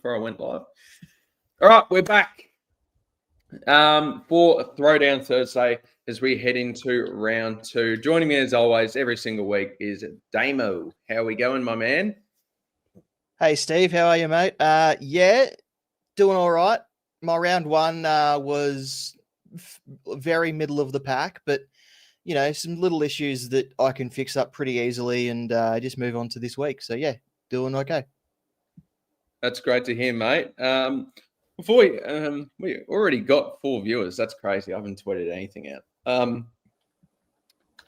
before I went live. All right, we're back for Throwdown Thursday as we head into round 2. Joining me as always every single week is Damo. How are we going, my man? Hey, Steve. How are you, mate? Yeah, doing all right. My round 1 was very middle of the pack, but, you know, some little issues that I can fix up pretty easily and just move on to this week. So, yeah, doing okay. That's great to hear, mate. Before we already got 4 viewers. That's crazy. I haven't tweeted anything out.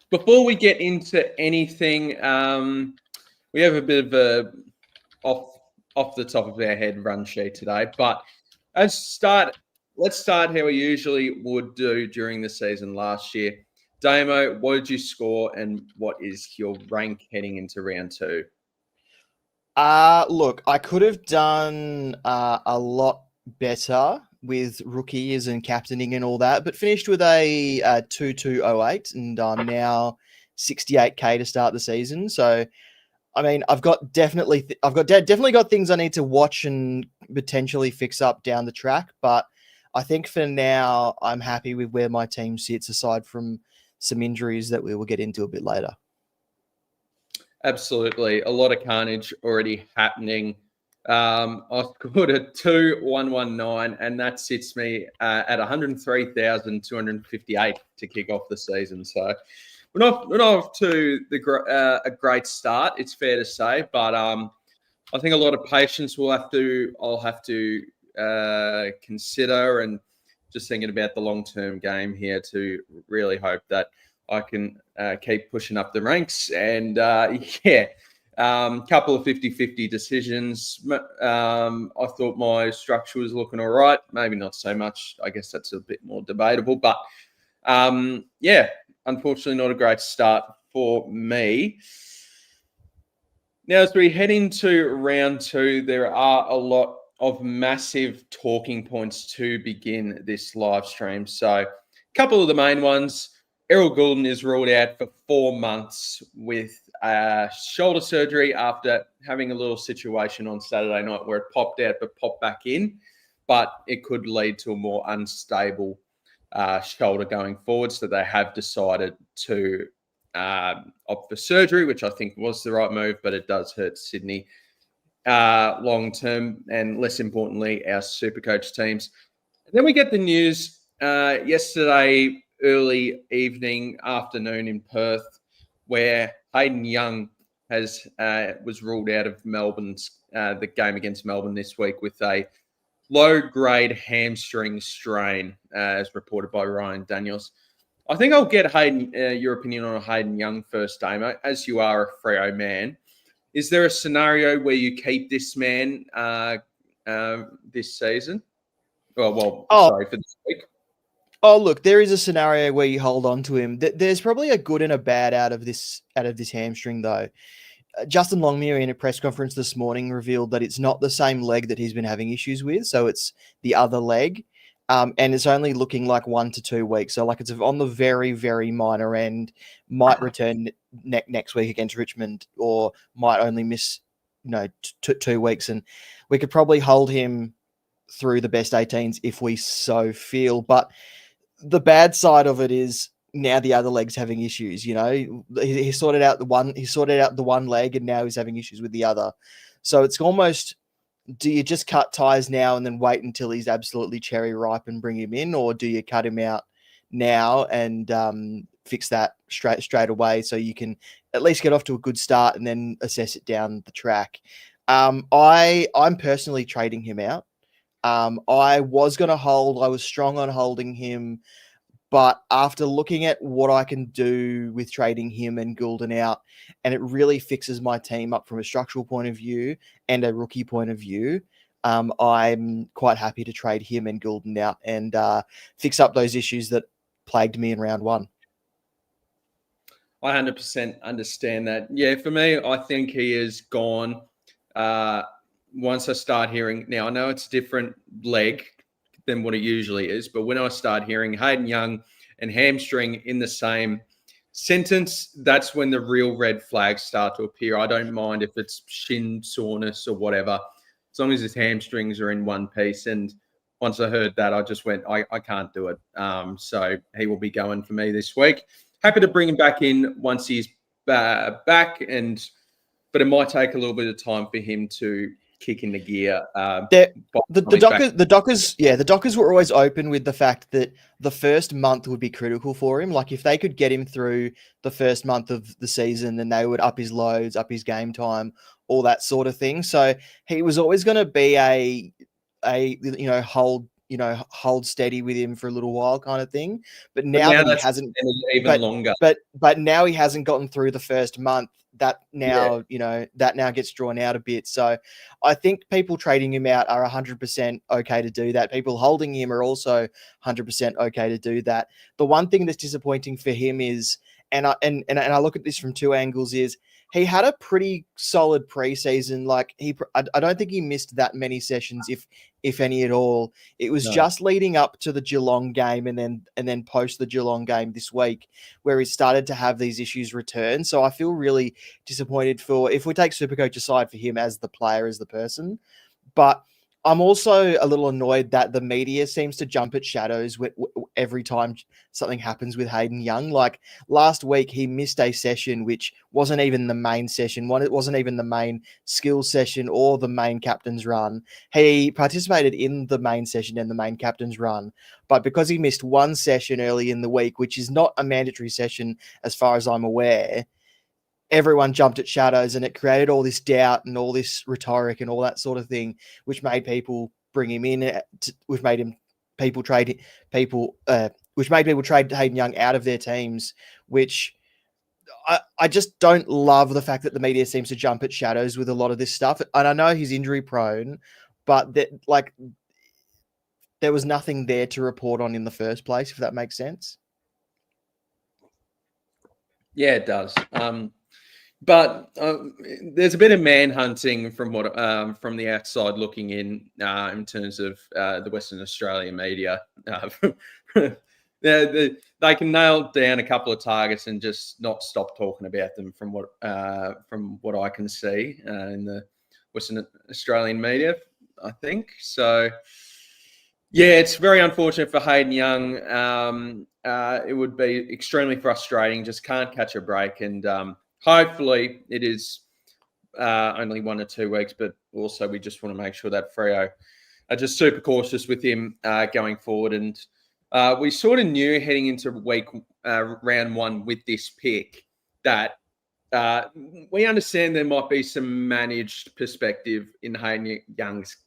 Before we get into anything, we have a bit of a off the top of our head run sheet today. But let's start how we usually would do during the season last year. Damo, what did you score and what is your rank heading into round 2? Look, I could have done a lot better with rookies and captaining and all that, but finished with a 2208, and I'm now 68k to start the season. So, I mean, I've definitely got things I need to watch and potentially fix up down the track, but I think for now I'm happy with where my team sits, aside from some injuries that we will get into a bit later. Absolutely. A lot of carnage already happening. I scored a 2,119, and that sits me at 103,258 to kick off the season. So we're not off to a great start, it's fair to say, but I think a lot of patience I'll have to consider, and just thinking about the long-term game here to really hope that I can keep pushing up the ranks. And couple of 50-50 decisions. I thought my structure was looking all right. Maybe not so much. I guess that's a bit more debatable. But, unfortunately not a great start for me. Now, as we head into round 2, there are a lot of massive talking points to begin this live stream. So a couple of the main ones. Errol Goulden is ruled out for 4 months with shoulder surgery after having a little situation on Saturday night where it popped out but popped back in. But it could lead to a more unstable shoulder going forward. So they have decided to opt for surgery, which I think was the right move, but it does hurt Sydney long term, and less importantly, our SuperCoach teams. And then we get the news yesterday, early afternoon in Perth, where Hayden Young was ruled out of Melbourne's the game against Melbourne this week with a low-grade hamstring strain, as reported by Ryan Daniels. I think I'll get your opinion on Hayden Young first, Damo, as you are a Freo man. Is there a scenario where you keep this man this season? Sorry, for this week. Oh, look, there is a scenario where you hold on to him. There's probably a good and a bad out of this hamstring, though. Justin Longmuir in a press conference this morning revealed that it's not the same leg that he's been having issues with, so it's the other leg, and it's only looking like 1 to 2 weeks. So, like, it's on the very, very minor end. Might return next week against Richmond, or might only miss, 2 weeks, and we could probably hold him through the best 18s if we so feel, but the bad side of it is now the other leg's having issues. He sorted out the one leg, and now he's having issues with the other. So it's almost, do you just cut ties now and then wait until he's absolutely cherry ripe and bring him in, or do you cut him out now and fix that straight away so you can at least get off to a good start and then assess it down the track? I'm personally trading him out. I was going to hold. I was strong on holding him, but after looking at what I can do with trading him and Goulden out, and it really fixes my team up from a structural point of view and a rookie point of view, I'm quite happy to trade him and Goulden out and fix up those issues that plagued me in round 1. I 100% understand that. Yeah, for me, I think he is gone. Once I start hearing, now I know it's a different leg than what it usually is, but when I start hearing Hayden Young and hamstring in the same sentence, that's when the real red flags start to appear. I don't mind if it's shin soreness or whatever. as long as his hamstrings are in one piece. And once I heard that, I just went, I can't do it. So he will be going for me this week. Happy to bring him back in once he's back, but it might take a little bit of time for him to kick into gear. The Dockers were always open with the fact that the first month would be critical for him. Like if they could get him through the first month of the season, then they would up his loads, up his game time, all that sort of thing. So he was always going to be a hold steady with him for a little while kind of thing. But now that he hasn't even longer. But now he hasn't gotten through the first month. That now gets drawn out a bit. So I think people trading him out are 100% okay to do that. People holding him are also 100% okay to do that. The one thing that's disappointing for him is, and I look at this from two angles, is he had a pretty solid preseason. Like I don't think he missed that many sessions, if any at all. It was just leading up to the Geelong game and then post the Geelong game this week where he started to have these issues return. So I feel really disappointed if we take SuperCoach aside, for him as the player, as the person. But I'm also a little annoyed that the media seems to jump at shadows every time something happens with Hayden Young. Like last week, he missed a session which wasn't even the main session. It wasn't even the main skills session or the main captain's run. He participated in the main session and the main captain's run, but because he missed one session early in the week, which is not a mandatory session as far as I'm aware, everyone jumped at shadows, and it created all this doubt and all this rhetoric and all that sort of thing, which made people bring him in, which made people trade Hayden Young out of their teams, which I just don't love the fact that the media seems to jump at shadows with a lot of this stuff. And I know he's injury prone, but there was nothing there to report on in the first place, if that makes sense. Yeah, it does. But there's a bit of man-hunting from the outside looking in terms of the Western Australian media. They can nail down a couple of targets and just not stop talking about them from what I can see in the Western Australian media, I think. So, yeah, it's very unfortunate for Hayden Young. It would be extremely frustrating. Just can't catch a break. And hopefully it is only 1 or 2 weeks, but also we just want to make sure that Freo are just super cautious with him going forward. And we sort of knew heading into round 1 with this pick that we understand there might be some managed perspective in Hayden Young's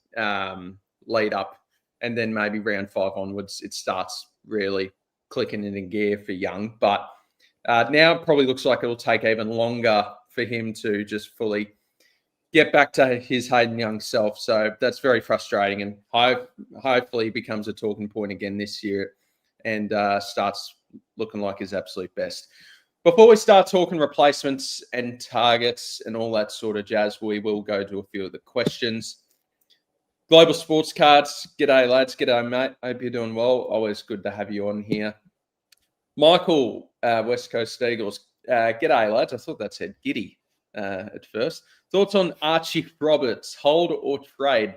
lead up, and then maybe round 5 onwards, it starts really clicking into gear for Young. But now it probably looks like it'll take even longer for him to just fully get back to his Hayden Young self. So that's very frustrating, and hopefully he becomes a talking point again this year and starts looking like his absolute best. Before we start talking replacements and targets and all that sort of jazz, we will go to a few of the questions. Global Sports Cards, g'day lads, g'day mate. Hope you're doing well. Always good to have you on here. Michael, West Coast Eagles, g'day lads. I thought that said giddy at first. Thoughts on Archie Roberts, hold or trade?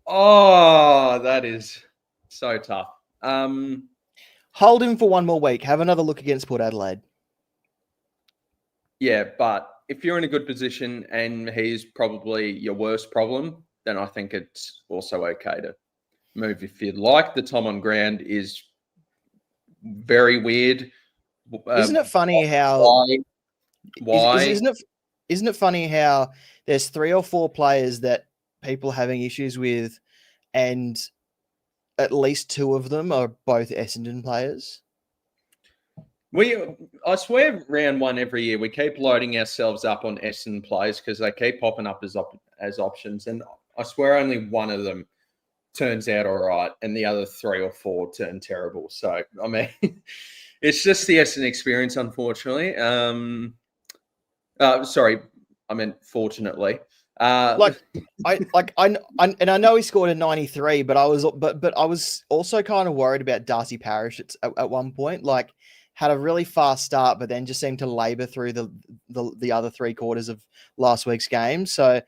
Oh, that is so tough. Hold him for 1 more week. Have another look against Port Adelaide. Yeah, but if you're in a good position and he's probably your worst problem, then I think it's also okay to move if you'd like. The time on ground is very weird. Isn't it funny how? Why? Isn't it funny how there's 3 or 4 players that people are having issues with, and at least 2 of them are both Essendon players? I swear, round 1 every year we keep loading ourselves up on Essendon players because they keep popping up as options, and I swear only one of them turns out all right, and the other 3 or 4 turn terrible. So I mean, it's just the Essendon experience, unfortunately. Sorry, I meant fortunately. I know he scored a 93, but I was also kind of worried about Darcy Parish at one point. Like, had a really fast start, but then just seemed to labour through the other 3 quarters of last week's game. So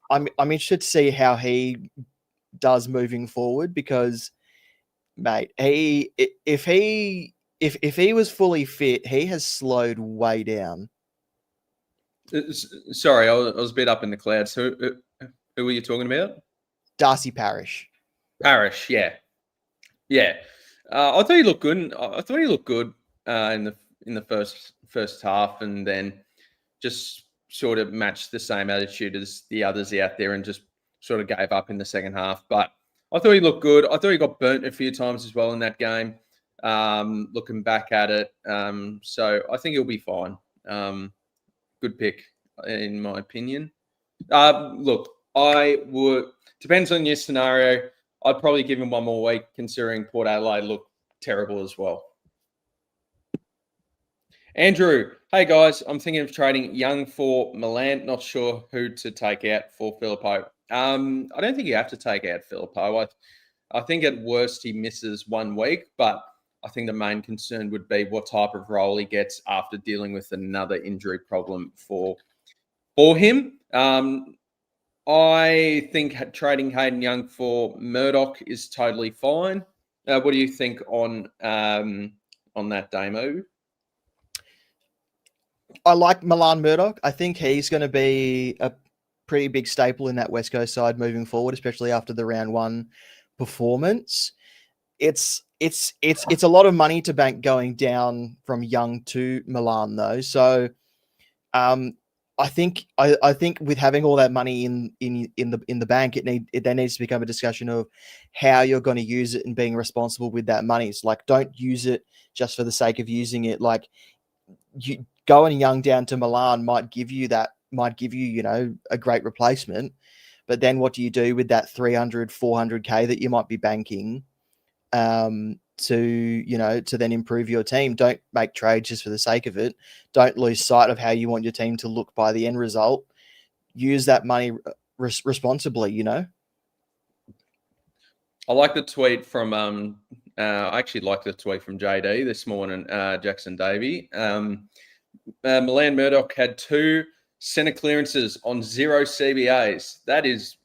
I'm interested to see how he does moving forward because, mate, if he was fully fit, he has slowed way down. Sorry, I was a bit up in the clouds. Who were you talking about? Darcy Parish. Parish, yeah. I thought he looked good. I thought he looked good in the first half, and then just sort of matched the same attitude as the others out there, and just sort of gave up in the second half. But I thought he looked good. I thought he got burnt a few times as well in that game. Looking back at it, so I think he'll be fine. Good pick, in my opinion. Look, I would. Depends on your scenario. I'd probably give him one more week, considering Port Adelaide look terrible as well. Andrew, hey guys, I'm thinking of trading Young for Milan. Not sure who to take out for Filippo. I don't think you have to take out Filippo. I think at worst he misses 1 week, but I think the main concern would be what type of role he gets after dealing with another injury problem for him. I think trading Hayden Young for Murdoch is totally fine. What do you think on that, Damo? I like Milan Murdoch. I think he's going to be a pretty big staple in that West Coast side moving forward, especially after the round 1 performance. It's a lot of money to bank going down from Young to Milan though. So I think with having all that money in the bank, it then needs to become a discussion of how you're going to use it and being responsible with that money. It's like, don't use it just for the sake of using it. Like, you going Young down to Milan might give you, a great replacement, but then what do you do with that 300, 400K that you might be banking to then improve your team? Don't make trades just for the sake of it. Don't lose sight of how you want your team to look by the end result. Use that money responsibly, I like the tweet from I actually like the tweet from JD this morning, Jackson Davey. Milan Murdoch had 2 centre clearances on 0 CBAs. That is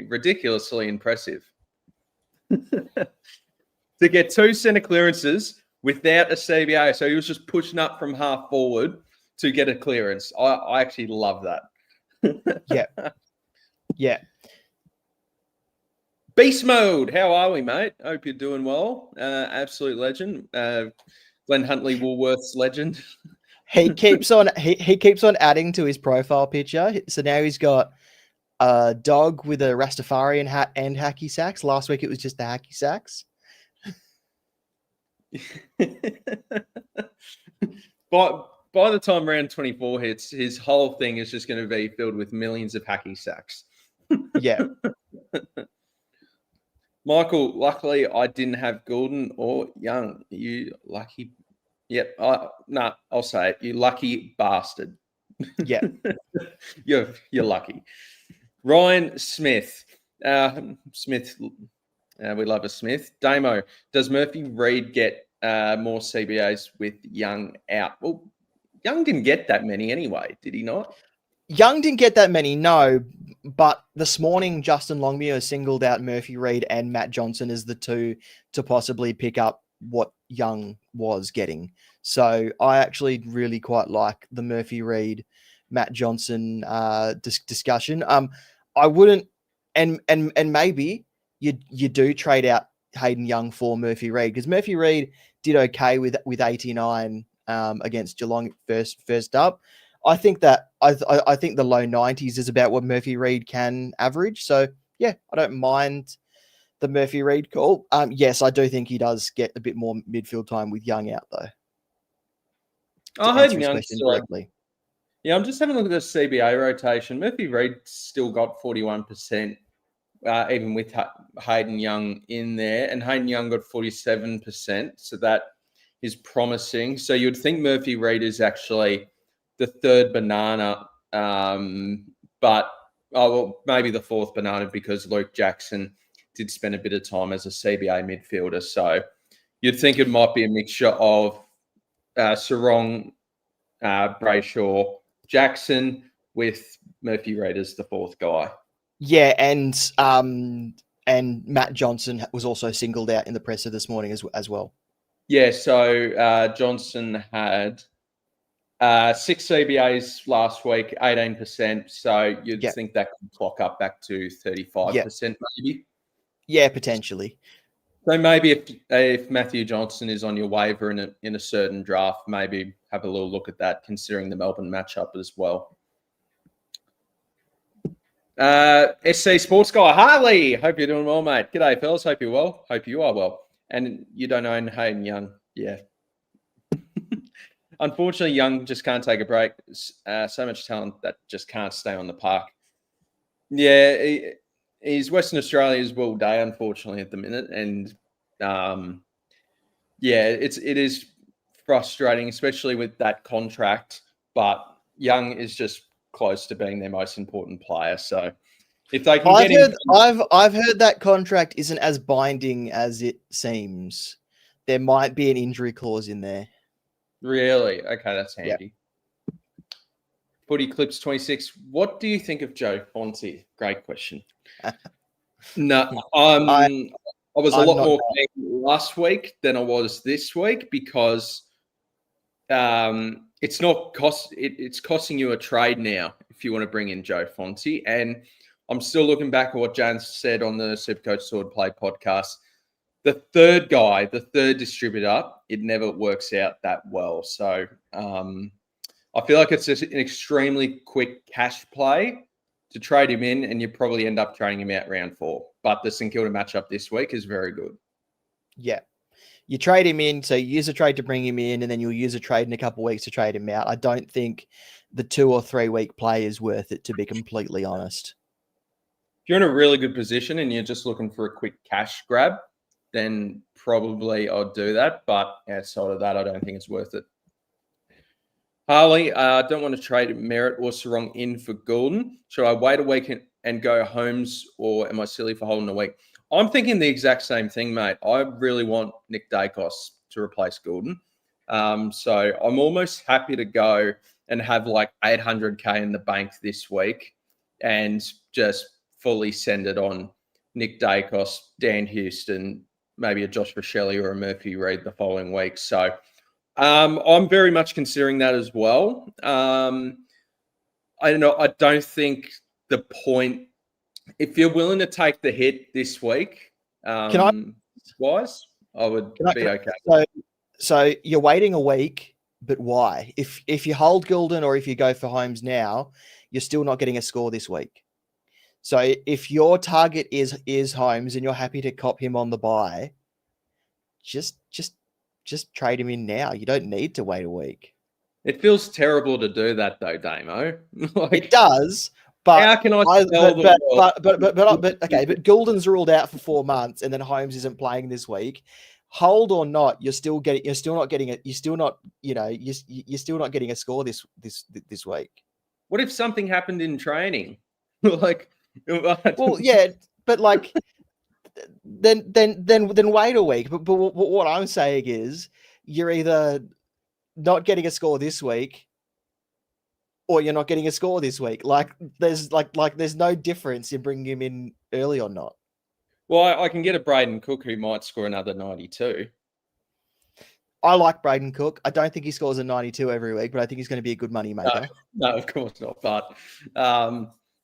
ridiculously impressive. To get 2 centre clearances without a CBA. So he was just pushing up from half forward to get a clearance. I actually love that. Yeah. Beast mode. How are we, mate? Hope you're doing well. Absolute legend. Glenn Huntley Woolworths legend. He keeps on adding to his profile picture. So now he's got a dog with a Rastafarian hat and hacky sacks. Last week it was just the hacky sacks. By the time round 24 hits, his whole thing is just going to be filled with millions of hacky sacks. Yeah. Michael, luckily I didn't have Goulden or Young. You lucky. Yep. I'll say it. You lucky bastard. Yeah. You're lucky. Ryan Smith. We love a Smith. Damo, does Murphy Reid get more CBAs with Young out? Well, Young didn't get that many anyway, did he not? Young didn't get that many, no. But this morning, Justin Longmuir singled out Murphy Reid and Matt Johnson as the 2 to possibly pick up what Young was getting. So I actually really quite like the Murphy Reid, Matt Johnson discussion. I wouldn't, and maybe you do trade out Hayden Young for Murphy Reid, because Murphy Reid did okay with 89 against Geelong first up. I think that I think the low 90s is about what Murphy Reid can average. So yeah, I don't mind the Murphy Reid call. Yes, I do think he does get a bit more midfield time with Young out though. I heard Young directly. Yeah, I'm just having a look at the CBA rotation. Murphy Reid still got 41%, even with Hayden Young in there, and Hayden Young got 47%. So that is promising. So you'd think Murphy Reid is actually the 3rd banana, but maybe the 4th banana, because Luke Jackson did spend a bit of time as a CBA midfielder. So you'd think it might be a mixture of Sarong, Brayshaw, Jackson, with Murphy Reid as the 4th guy. Yeah, and Matt Johnson was also singled out in the presser this morning as well. Yeah, so Johnson had 6 CBAs last week, 18%. So you'd Yeah, think that could clock up back to yeah, 35%, maybe. yeah, potentially. So maybe if Matthew Johnson is on your waiver in a certain draft, maybe have a little look at that, considering the Melbourne matchup as well. SC Sports Guy Harley, hope you're doing well, mate. G'day, fellas. Hope you're well. Hope you are well. And you don't own Hayden Young, yeah. Unfortunately, Young just can't take a break. So much talent that just can't stay on the park. Yeah, he's Western Australia's Will Day, unfortunately, at the minute, and yeah, it is frustrating, especially with that contract. But Young is just close to being their most important player. So if they can get him, I've heard that contract isn't as binding as it seems. There might be an injury clause in there. really, okay, that's Yeah. handy. Footy Clips 26. What do you think of Joe Fonte? Great question. No, I was a I'm lot not. more keen last week than I was this week because it's not it's costing you a trade now if you want to bring in Joe Fonte. And I'm still looking back at what James said on the SuperCoach Sword Play podcast. The third guy, the third distributor, it never works out that well. So I feel like it's just an extremely quick cash play to trade him in, and you probably end up trading him out round 4. But the St Kilda matchup this week is very good. Yeah. You trade him in, so you use a trade to bring him in, and then you'll use a trade in a couple of weeks to trade him out. I don't think the 2 or 3 week play is worth it, to be completely honest. If you're in a really good position and you're just looking for a quick cash grab, then probably I'd do that. But outside of that, I don't think it's worth it. Harley, I don't want to trade Merritt or Sarong in for Goulden. Should I wait a week and go Holmes, or am I silly for holding a week? I'm thinking the exact same thing, mate. I really want Nick Dacos to replace Goulden. So I'm almost happy to go and have like 800K in the bank this week and just fully send it on Nick Dacos, Dan Houston, maybe a Josh Rochelli or a Murphy Reid the following week. So I'm very much considering that as well. I don't know. I don't think the point, if you're willing to take the hit this week, wise, I would be okay. So you're waiting a week, but why? If you hold Goulden or if you go for Holmes now, you're still not getting a score this week. So if your target is Holmes and you're happy to cop him on the buy, just trade him in now. You don't need to wait a week. It feels terrible to do that though, Damo. It does, but how can I okay, but Goulden's ruled out for 4 months, and then Holmes isn't playing this week. Hold or not, you're still not getting a score this week. What if something happened in training? Well, yeah, but like then wait a week. But what I'm saying is you're either not getting a score this week or you're not getting a score this week. There's no difference in bringing him in early or not. Well, I can get a Braden Cook who might score another 92. I like Braden Cook. I don't think he scores a 92 every week, but I think he's going to be a good money maker. No, of course not. But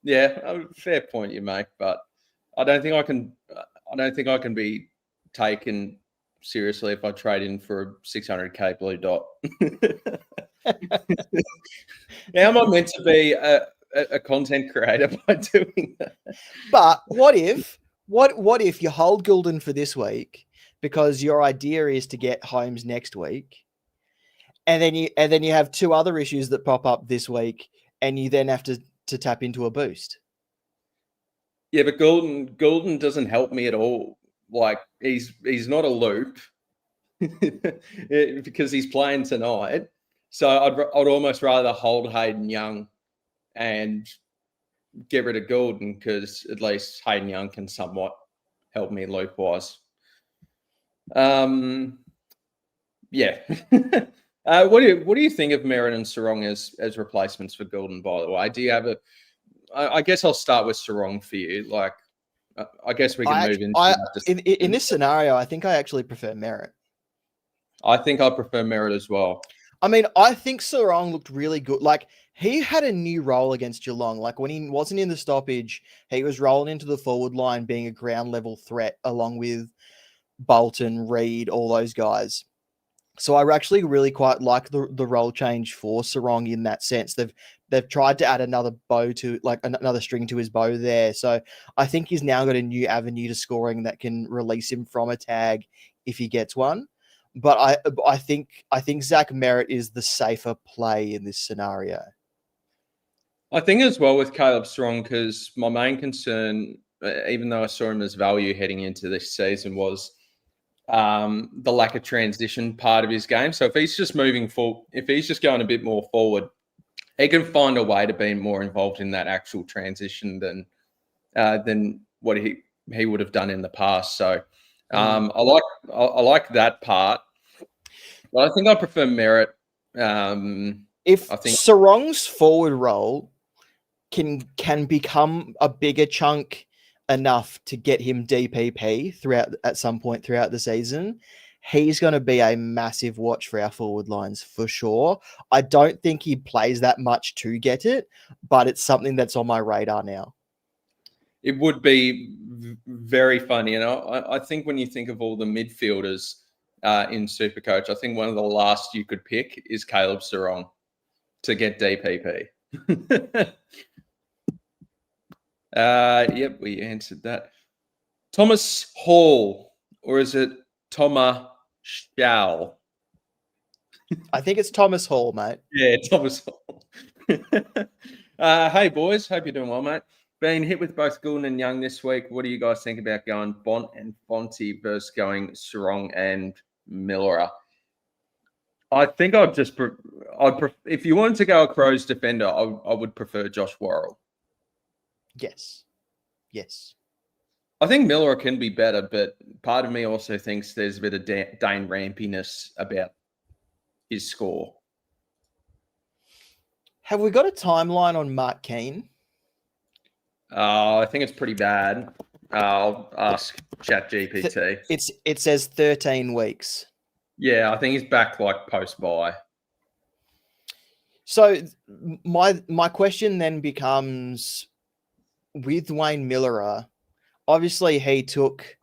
yeah, fair point you make. But I don't think I can be taken seriously if I trade in for a 600K blue dot. How am I meant to be a content creator by doing that? But what if you hold Goulden for this week because your idea is to get Holmes next week, and then you have 2 other issues that pop up this week, and you then have to tap into a boost? Yeah, but Goulden doesn't help me at all. Like he's not a loop because he's playing tonight. So I'd almost rather hold Hayden Young and get rid of Goulden, because at least Hayden Young can somewhat help me loop wise. Yeah. What do you think of Merritt and Sarong as replacements for Goulden, by the way? Do you have I guess I'll start with Sarong for you. Like, I guess we can move into that. In this scenario, I think I actually prefer Merritt. I think I prefer Merritt as well. I mean, I think Sarong looked really good. Like, he had a new role against Geelong. Like, when he wasn't in the stoppage, he was rolling into the forward line, being a ground level threat along with Bolton, Reed, all those guys. So I actually really quite like the role change for Sarong in that sense. They've tried to add another bow to, like, another string to his bow there. So I think he's now got a new avenue to scoring that can release him from a tag if he gets one. But I think Zach Merritt is the safer play in this scenario. I think as well with Caleb Strong, because my main concern, even though I saw him as value heading into this season, was the lack of transition part of his game. So if he's just moving forward, if he's just going a bit more forward, he can find a way to be more involved in that actual transition than what he would have done in the past. So I like that part, but I think I prefer Merritt. If Sarong's forward role can become a bigger chunk enough to get him DPP at some point throughout the season, he's going to be a massive watch for our forward lines for sure. I don't think he plays that much to get it, but it's something that's on my radar now. It would be very funny. And I think when you think of all the midfielders in SuperCoach, I think one of the last you could pick is Caleb Sarong to get DPP. Yep, we answered that. Thomas Hall, or is it Thomas Schall? I think it's Thomas Hall, mate. Yeah, Thomas Hall. Hey, boys. Hope you're doing well, mate. Been hit with both Goulden and Young this week. What do you guys think about going Bont and Fonte versus going Sarong and Miller? I think if you wanted to go a Crows defender, I would prefer Josh Worrell. Yes. I think Miller can be better, but part of me also thinks there's a bit of Dane Rampiness about his score. Have we got a timeline on Mark Keane? I think it's pretty bad. I'll ask ChatGPT. It says 13 weeks. Yeah, I think he's back like post-bye. So my question then becomes, with Wayne Miller, obviously he took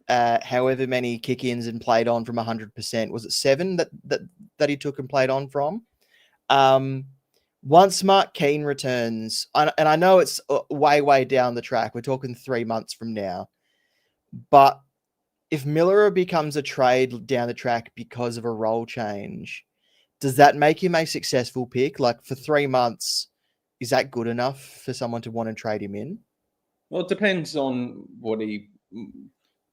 however many kick-ins and played on from 100%. Was it 7 that he took and played on from? Once Mark Keane returns, and I know it's way down the track, we're talking 3 months from now, but if Miller becomes a trade down the track because of a role change, does that make him a successful pick? Like, for 3 months, is that good enough for someone to want to trade him in? Well, it depends on what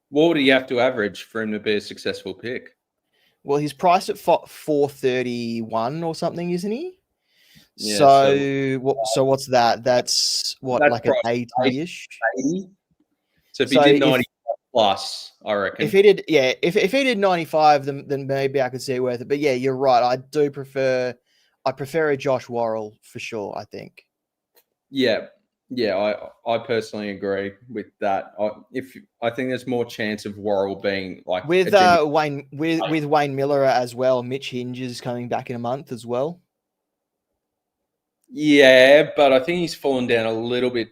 would he have to average for him to be a successful pick? Well, he's priced at 431 or something, isn't he? Yeah, so what's that? That's like an 80-ish? 80? So if he did 95 plus, I reckon. If he did 95, then maybe I could see it worth it. But yeah, you're right. I prefer a Josh Worrell for sure, I think. Yeah, I personally agree with that. I think there's more chance of Worrell being like with Wayne Miller as well. Mitch Hinge is coming back in a month as well. Yeah, but I think he's fallen down a little bit.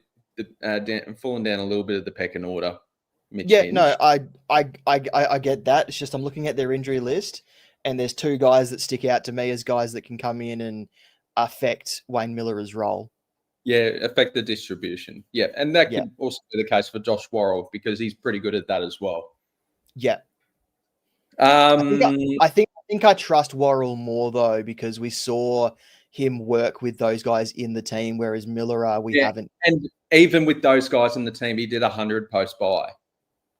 Fallen down a little bit of the pecking order. Mitch Hinge. No, I get that. It's just I'm looking at their injury list, and there's 2 guys that stick out to me as guys that can come in and affect Wayne Miller's role. Yeah, affect the distribution. Yeah, and that can also be the case for Josh Worrell because he's pretty good at that as well. Yeah. I think I trust Worrell more though, because we saw him work with those guys in the team, whereas Miller we haven't. And even with those guys in the team, he did 100 post-bye.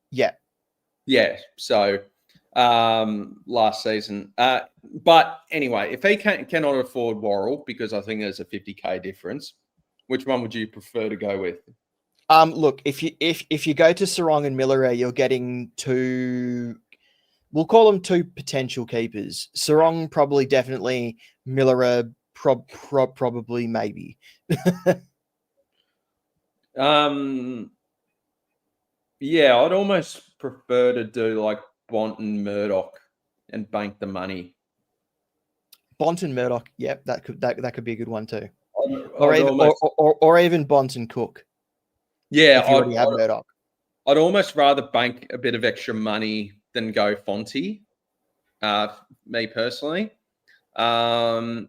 Yeah. Yeah. So last season. But anyway, if he cannot afford Worrell, because I think there's a 50K difference, which one would you prefer to go with? Look, if you go to Sarong and Miller, you're getting 2. We'll call them 2 potential keepers. Sarong probably, definitely. Miller probably, maybe. Yeah, I'd almost prefer to do like Bont and Murdoch and bank the money. Bont and Murdoch, yep, that could be a good one too. I'd Or even Bont and Cook. Yeah, if you already have Murdoch. I'd almost rather bank a bit of extra money than go Fonty. Me personally, or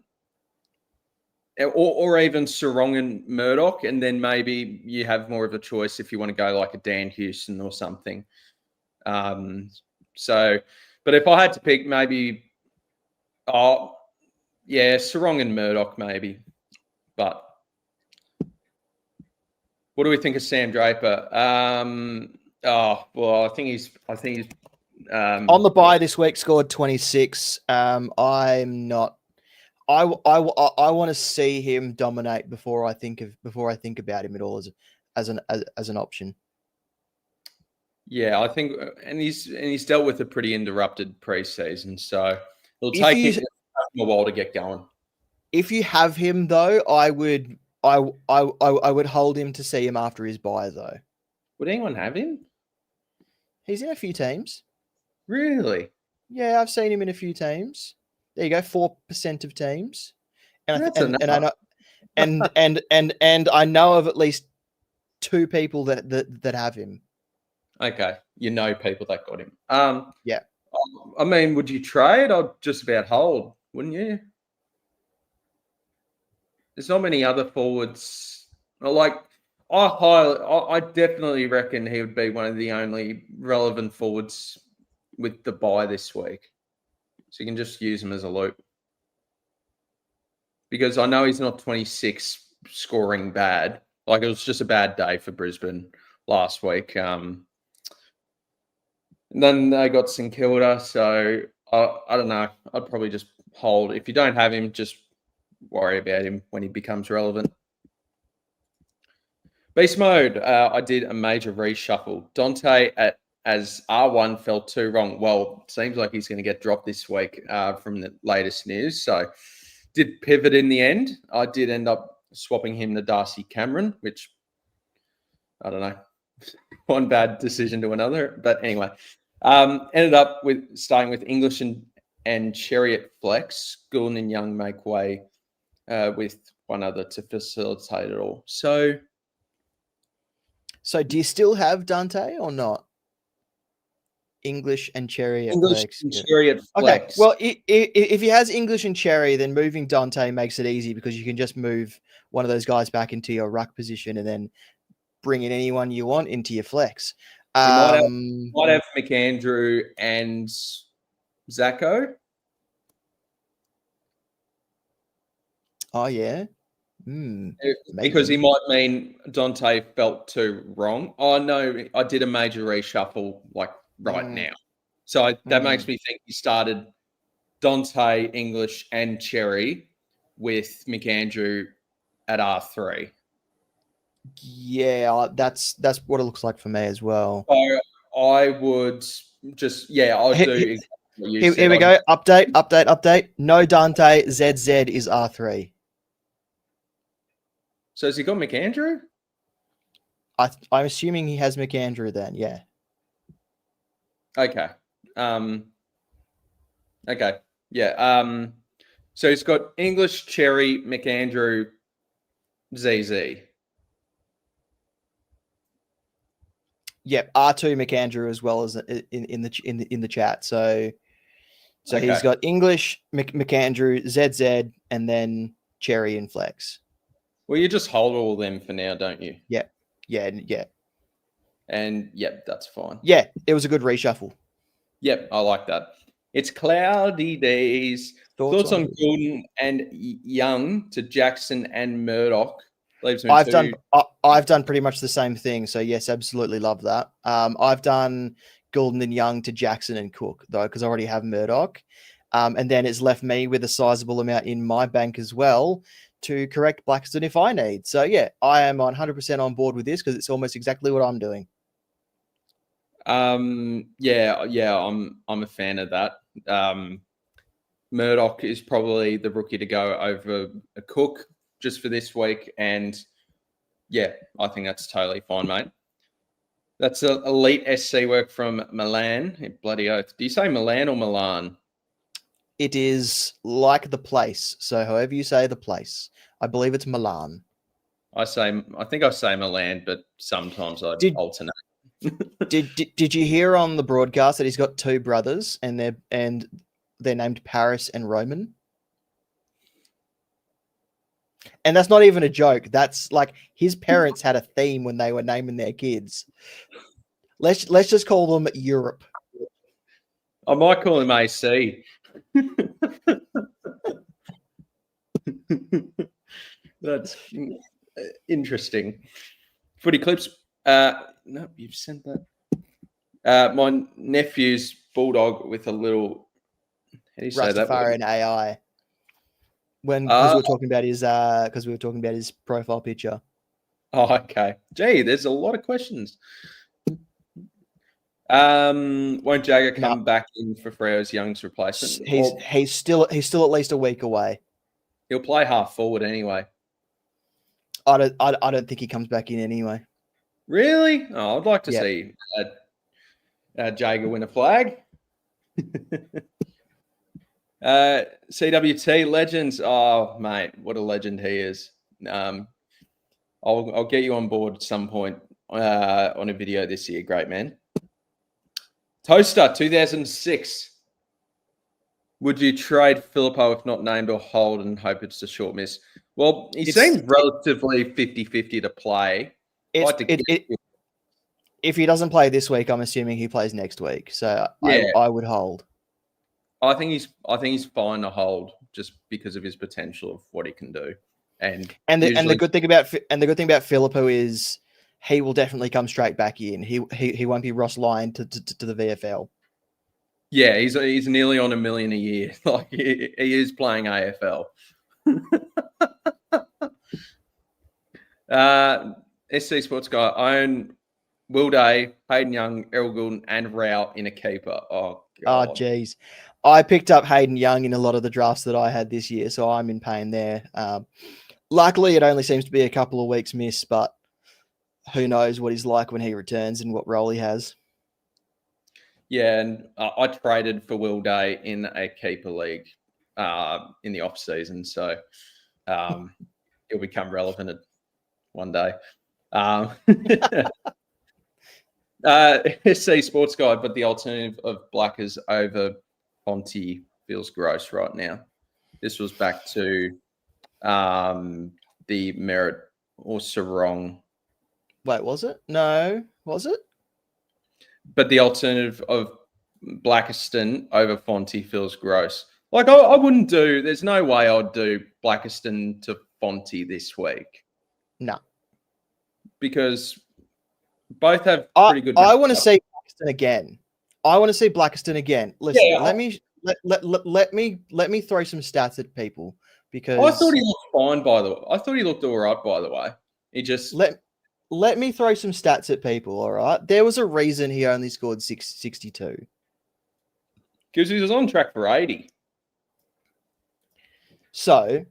even Sarong and Murdoch, and then maybe you have more of a choice if you want to go like a Dan Houston or something. But if I had to pick, maybe, Sarong and Murdoch maybe. But what do we think of Sam Draper? I think he's on the bye this week, scored 26. I'm not. I want to see him dominate before I think about him at all as an option. Yeah, I think, and he's dealt with a pretty interrupted preseason, so it'll take him a while to get going. If you have him though, I would hold him to see him after his bye though. Would anyone have him? He's in a few teams. Really? Yeah, I've seen him in a few teams. There you go, 4% of teams. And I know of at least 2 people that have him. Okay, you know people that got him. Yeah. I mean, would you trade? I'd just about hold, wouldn't you? There's not many other forwards. I definitely reckon he would be one of the only relevant forwards with the bye this week. So you can just use him as a loop. Because I know he's not 26 scoring bad. Like, it was just a bad day for Brisbane last week. And then they got St Kilda. So I don't know. I'd probably just hold. If you don't have him, just worry about him when he becomes relevant. Beast mode. I did a major reshuffle. Dante as R1 felt 2 wrong. Well, seems like he's going to get dropped this week from the latest news. So did pivot in the end. I did end up swapping him to Darcy Cameron, which I don't know. One bad decision to another. But anyway, ended up with starting with English and Chariot flex. Goulden and Young make way with one other to facilitate it all. So do you still have Dante or not? English and Chariot flex. Chariot flex. Okay. Well, if he has English and Cherry, then moving Dante makes it easy because you can just move one of those guys back into your ruck position and then bring in anyone you want into your flex. You might have McAndrew and Zacco. Oh, yeah. Because he might mean Dante felt 2 wrong. Oh, no, I did a major reshuffle right now. So that makes me think he started Dante, English, and Cherry with McAndrew at R3. Yeah, that's what it looks like for me as well. So I would just, I'll do. Here we go. Update. No Dante. ZZ is R3. So has he got McAndrew? I'm assuming he has McAndrew then, yeah. Okay. Okay. Yeah. So he's got English, Cherry, McAndrew, ZZ. Yep, R2 McAndrew as well as in the chat. So Okay. He's got English, McAndrew, ZZ, and then Cherry and Flex. Well, you just hold all of them for now, don't you? Yeah. And that's fine. Yeah, it was a good reshuffle. Yep, I like that. It's cloudy days. Thoughts on Goulden and Young to Jackson and Murdoch? I've done pretty much the same thing. So yes, absolutely love that. I've done Goulden and Young to Jackson and Cook though, because I already have Murdoch. And then it's left me with a sizable amount in my bank as well to correct Blackstone if I need. So yeah, I am 100% on board with this because it's almost exactly what I'm doing. I'm a fan of that. Murdoch is probably the rookie to go over a Cook just for this week, and Yeah, I think that's totally fine, mate. That's elite SC work from Milan. Bloody oath. Do you say Milan or Milan? It is like the place. So however you say the place, I believe it's Milan. I think I say Milan, but sometimes I alternate. Did you hear on the broadcast that he's got two brothers and they're named Paris and Roman? And that's not even a joke. That's like his parents had a theme when they were naming their kids. Let's just call them Europe. I might call him AC. That's interesting. Footy clips. No, you've sent that. My nephew's bulldog with a little. How do you say that? Rastafarian AI. Because we were talking about his profile picture. Oh, okay. Gee, there's a lot of questions. Won't Jagger come back in for Freo's Young's replacement? He's still at least a week away. He'll play half forward anyway. I don't think he comes back in anyway. Really? Oh, I'd like to see Jagger win a flag. CWT legends. Oh, mate, what a legend he is. I'll get you on board at some point on a video this year. Great man. Toaster 2006. Would you trade Filippo if not named or hold and hope it's a short miss? Well, he seems relatively 50-50 to play. If he doesn't play this week, I'm assuming he plays next week. So yeah. I would hold. I think he's fine to hold just because of his potential of what he can do. And the good thing about Filippo is he will definitely come straight back in. He won't be Ross Lyon to the VFL. Yeah, he's nearly on $1 million a year. Like he is playing AFL. SC Sports Guy, I own Will Day, Hayden Young, Errol Goulden, and Rao in a keeper. Oh, God. Oh, geez. I picked up Hayden Young in a lot of the drafts that I had this year, so I'm in pain there. Luckily, it only seems to be a couple of weeks miss, but who knows what he's like when he returns and what role he has. Yeah, and I traded for Will Day in a keeper league in the off season, so he'll become relevant one day. SC Sports Guide, but the alternative of Blackers over Fonte feels gross right now. This was back to the Merritt or Sarong. Wait, was it? No, was it? But the alternative of Blackiston over Fonte feels gross. Like I wouldn't do. There's no way I'd do Blackiston to Fonte this week. No, because both have pretty good. I want to see Blackiston again. Listen, yeah, let me throw some stats at people because I thought he looked fine. By the way, I thought he looked all right. By the way, he just let me throw some stats at people. All right, there was a reason he only scored 62 because he was on track for 80. So,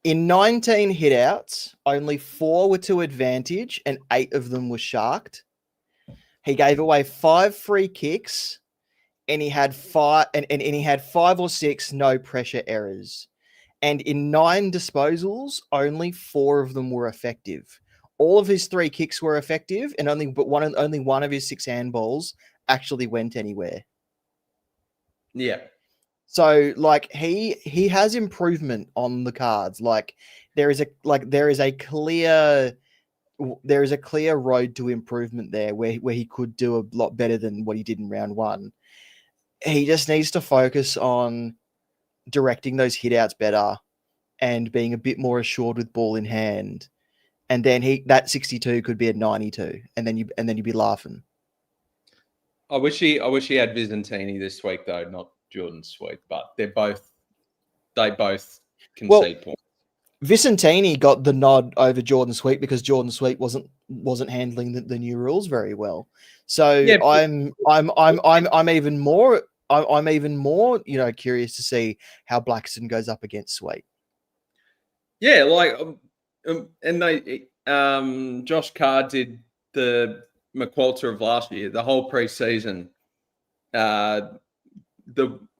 in 19 hitouts, only 4 were to advantage, and 8 of them were sharked. He gave away 5 free kicks, and he had 5 or 6 no pressure errors. And in 9 disposals, only 4 of them were effective. All of his 3 kicks were effective, and only one of his 6 handballs actually went anywhere. Yeah. So like he has improvement on the cards. Like there is a clear road to improvement there where he could do a lot better than what he did in round 1. He just needs to focus on directing those hitouts better and being a bit more assured with ball in hand. And then that 62 could be a 92, and then you'd be laughing. I wish he had Visentini this week though, not Jordan Sweet, but they both concede points. Vicentini got the nod over Jordan Sweet because Jordan Sweet wasn't handling the new rules very well. So yeah, I'm even more curious to see how Blackiston goes up against Sweet. Yeah, like and Josh Carr did the McQualter of last year, the whole preseason. The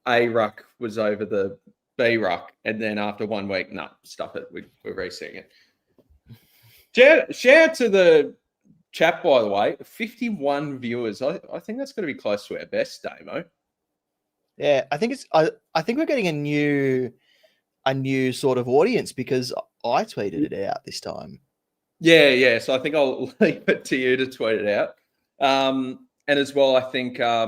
A ruck was over the B ruck, and then after 1 week, stuff it. We're resetting it. Shout out to the chat, by the way. 51 viewers. I think that's going to be close to our best, Damo. Yeah, I think we're getting a new sort of audience because I tweeted it out this time. Yeah. So I think I'll leave it to you to tweet it out. And as well, I think our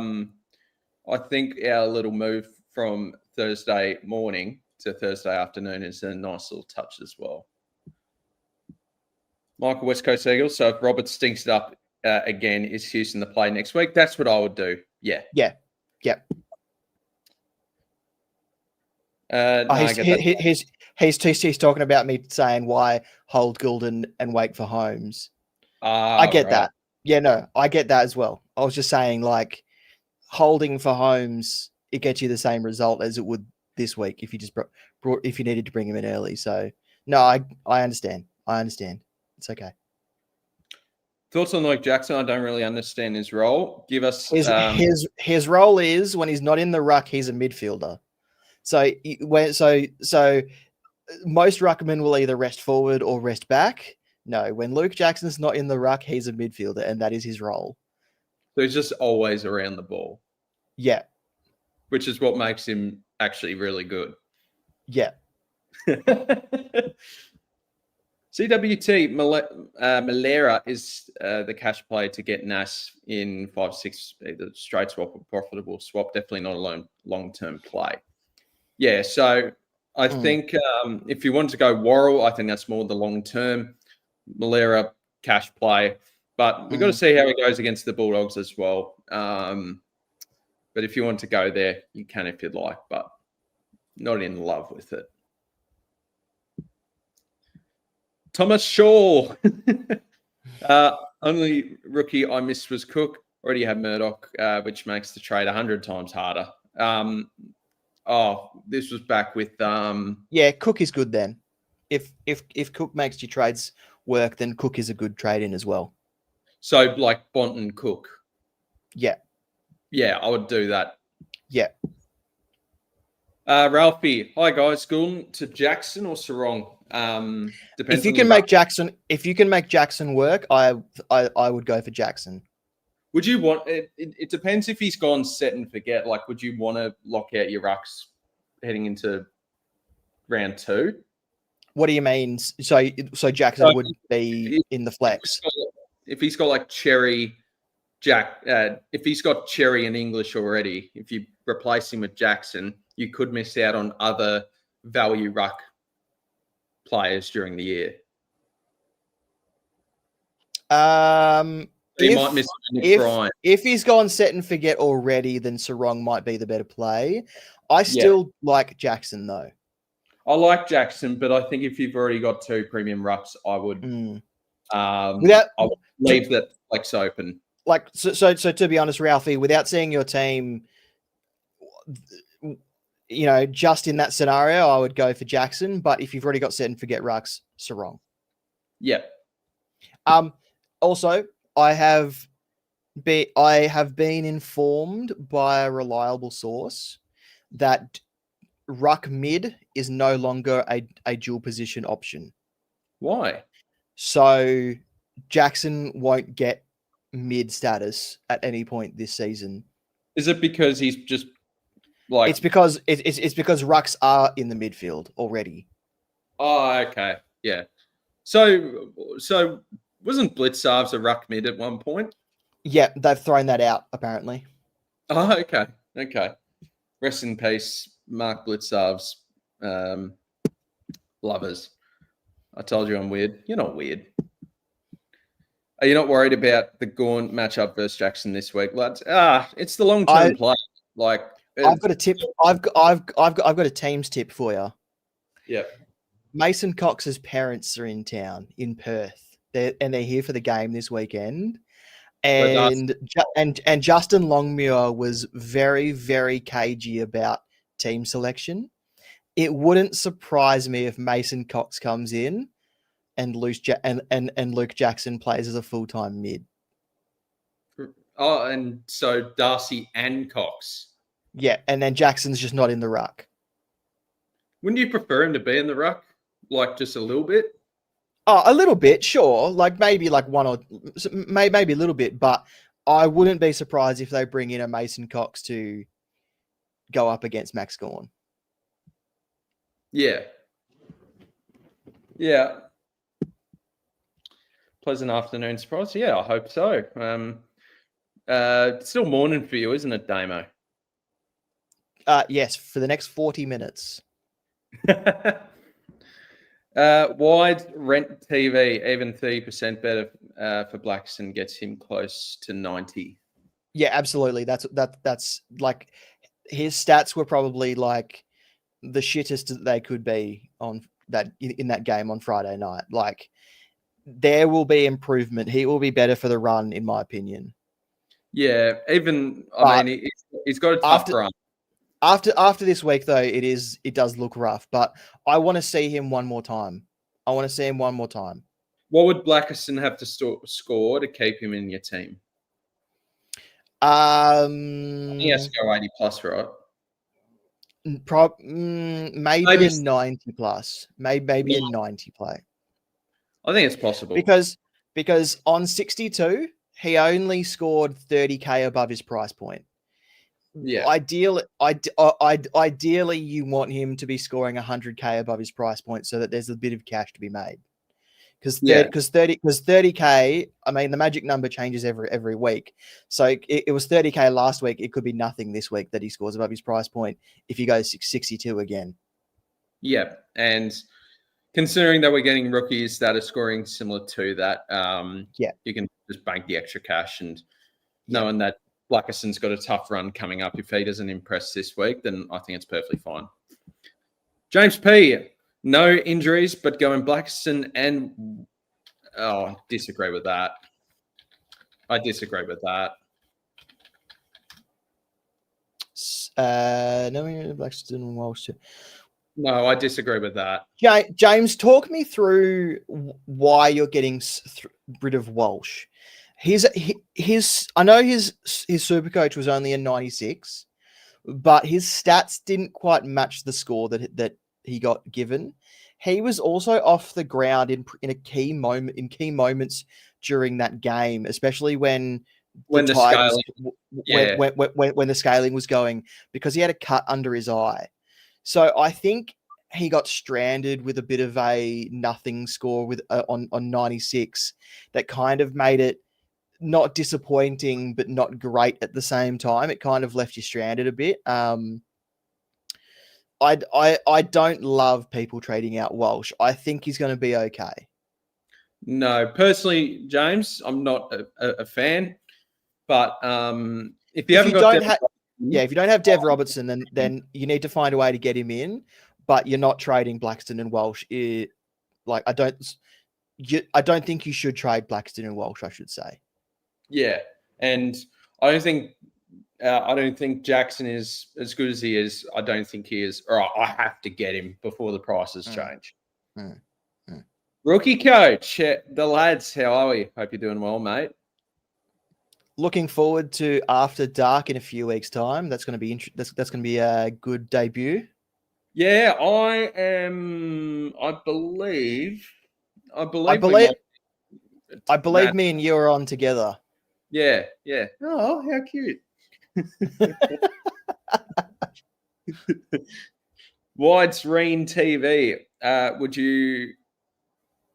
little move from Thursday morning to Thursday afternoon is a nice little touch as well. Michael, West Coast Eagles. So if Robert stinks it up again, is Houston the play next week? That's what I would do. Yeah. He's talking about me saying why hold Goulden and wait for Holmes. I get that. Yeah, no, I get that as well. I was just saying, like, holding for Holmes, it gets you the same result as it would this week if you just if you needed to bring him in early. So no, I understand. It's okay. Thoughts on Luke Jackson? I don't really understand his role. Give us his role is when he's not in the ruck, he's a midfielder. So most ruckmen will either rest forward or rest back. No, when Luke Jackson's not in the ruck, he's a midfielder, and that is his role. So he's just always around the ball. Yeah. Which is what makes him actually really good. Yeah. CWT Malera is the cash play to get Nas in 5-6, either straight swap or profitable swap. Definitely not a long-term play. Yeah, so I think if you want to go Worrell, I think that's more the long-term. Malera, cash play. But we've got to see how it goes against the Bulldogs as well. But if you want to go there, you can if you'd like, but not in love with it. Thomas Shaw. Only rookie I missed was Cook. Already had Murdoch, which makes the trade 100 times harder. This was back with yeah, Cook is good then. If Cook makes your trades work, then Cook is a good trade in as well. So like Bonton Cook. Yeah. Yeah, I would do that. Yeah. Ralphie, hi guys. Goulden to Jackson or Sarong? Depends. If you can make Jackson work, I would go for Jackson. Would you want it? It depends if he's gone set and forget. Like, would you want to lock out your rucks heading into round 2? What do you mean? So Jackson would be in the flex. If he's got like Cherry, if he's got Cherry in English already, if you replace him with Jackson, you could miss out on other value ruck players during the year. You might miss if he's gone set and forget already, then Sarong might be the better play. I still like Jackson though. I like Jackson, but I think if you've already got 2 premium rucks, I would I would leave that flex open. Like so to be honest, Ralphie, without seeing your team, just in that scenario, I would go for Jackson. But if you've already got set and forget rucks, Sarong. Yeah. Also, I have been informed by a reliable source that ruck mid is no longer a dual position option. Why? So Jackson won't get mid status at any point this season. Is it because he's just like? It's because rucks are in the midfield already. Oh, okay, yeah. So wasn't Blitzarves a ruck mid at one point? Yeah, they've thrown that out apparently. Oh, okay. Rest in peace, Mark Blitzarves, lovers. I told you I'm weird. You're not weird. Are you not worried about the Gawn matchup versus Jackson this week, lads? It's the long-term play. Like, I've got a tip. I've got a team's tip for you. Yeah. Mason Cox's parents are in town in Perth. They're here for the game this weekend. And Justin Longmuir was very, very cagey about team selection. It wouldn't surprise me if Mason Cox comes in and Luke Jackson plays as a full-time mid. Oh, and so Darcy and Cox. Yeah, and then Jackson's just not in the ruck. Wouldn't you prefer him to be in the ruck, like just a little bit? Oh, a little bit, sure. Like maybe like one or maybe a little bit, but I wouldn't be surprised if they bring in a Mason Cox to go up against Max Gawn. Yeah. Yeah. Pleasant afternoon surprise. Yeah, I hope so. Still morning for you, isn't it, Damo? Yes, for the next 40 minutes. Wide rent TV, even 30% better for Blackstone gets him close to 90. Yeah, absolutely. That's like his stats were probably like the shittest that they could be on that in that game on Friday night. Like there will be improvement. He will be better for the run, in my opinion. Yeah, even I mean he's got a tough run. After this week though, it does look rough, but I want to see him one more time. What would Blackiston have to score to keep him in your team? He has to go 80 plus, right? Maybe a 90 plus. Maybe a 90 play. I think it's possible. Because on 62, he only scored 30K above his price point. Yeah. Ideally, you want him to be scoring 100K above his price point so that there's a bit of cash to be made. Because 30K, I mean, the magic number changes every week. So it was 30K last week. It could be nothing this week that he scores above his price point if he goes 62 again. Yeah, and considering that we're getting rookies that are scoring similar to that, you can just bank the extra cash, and knowing that Blackiston's got a tough run coming up, if he doesn't impress this week, then I think it's perfectly fine. James P, no injuries, but going Blackiston and disagree with that. I disagree with that. No, Blackiston and Walsh. No, I disagree with that. James, talk me through why you're getting rid of Walsh. I know his SuperCoach was only a 96, but his stats didn't quite match the score that he got given. He was also off the ground in key moments during that game, especially when the scaling was going, because he had a cut under his eye. So I think he got stranded with a bit of a nothing score with on 96 that kind of made it not disappointing, but not great at the same time. It kind of left you stranded a bit. I don't love people trading out Walsh. I think he's going to be okay. No, personally, James, I'm not a fan. But if you don't have Dev Robertson, then you need to find a way to get him in. But you're not trading Blackiston and Walsh. I don't think you should trade Blackiston and Walsh, I should say. Yeah, and I don't think Jackson is as good as he is. I don't think he is. Or I have to get him before the prices change. Rookie coach, the lads, how are we? Hope you're doing well, mate. Looking forward to After Dark in a few weeks' time. That's going to be that's going to be a good debut. Yeah, I am. I believe me and you are on together. Yeah. Oh, how cute. Widescreen TV. Would you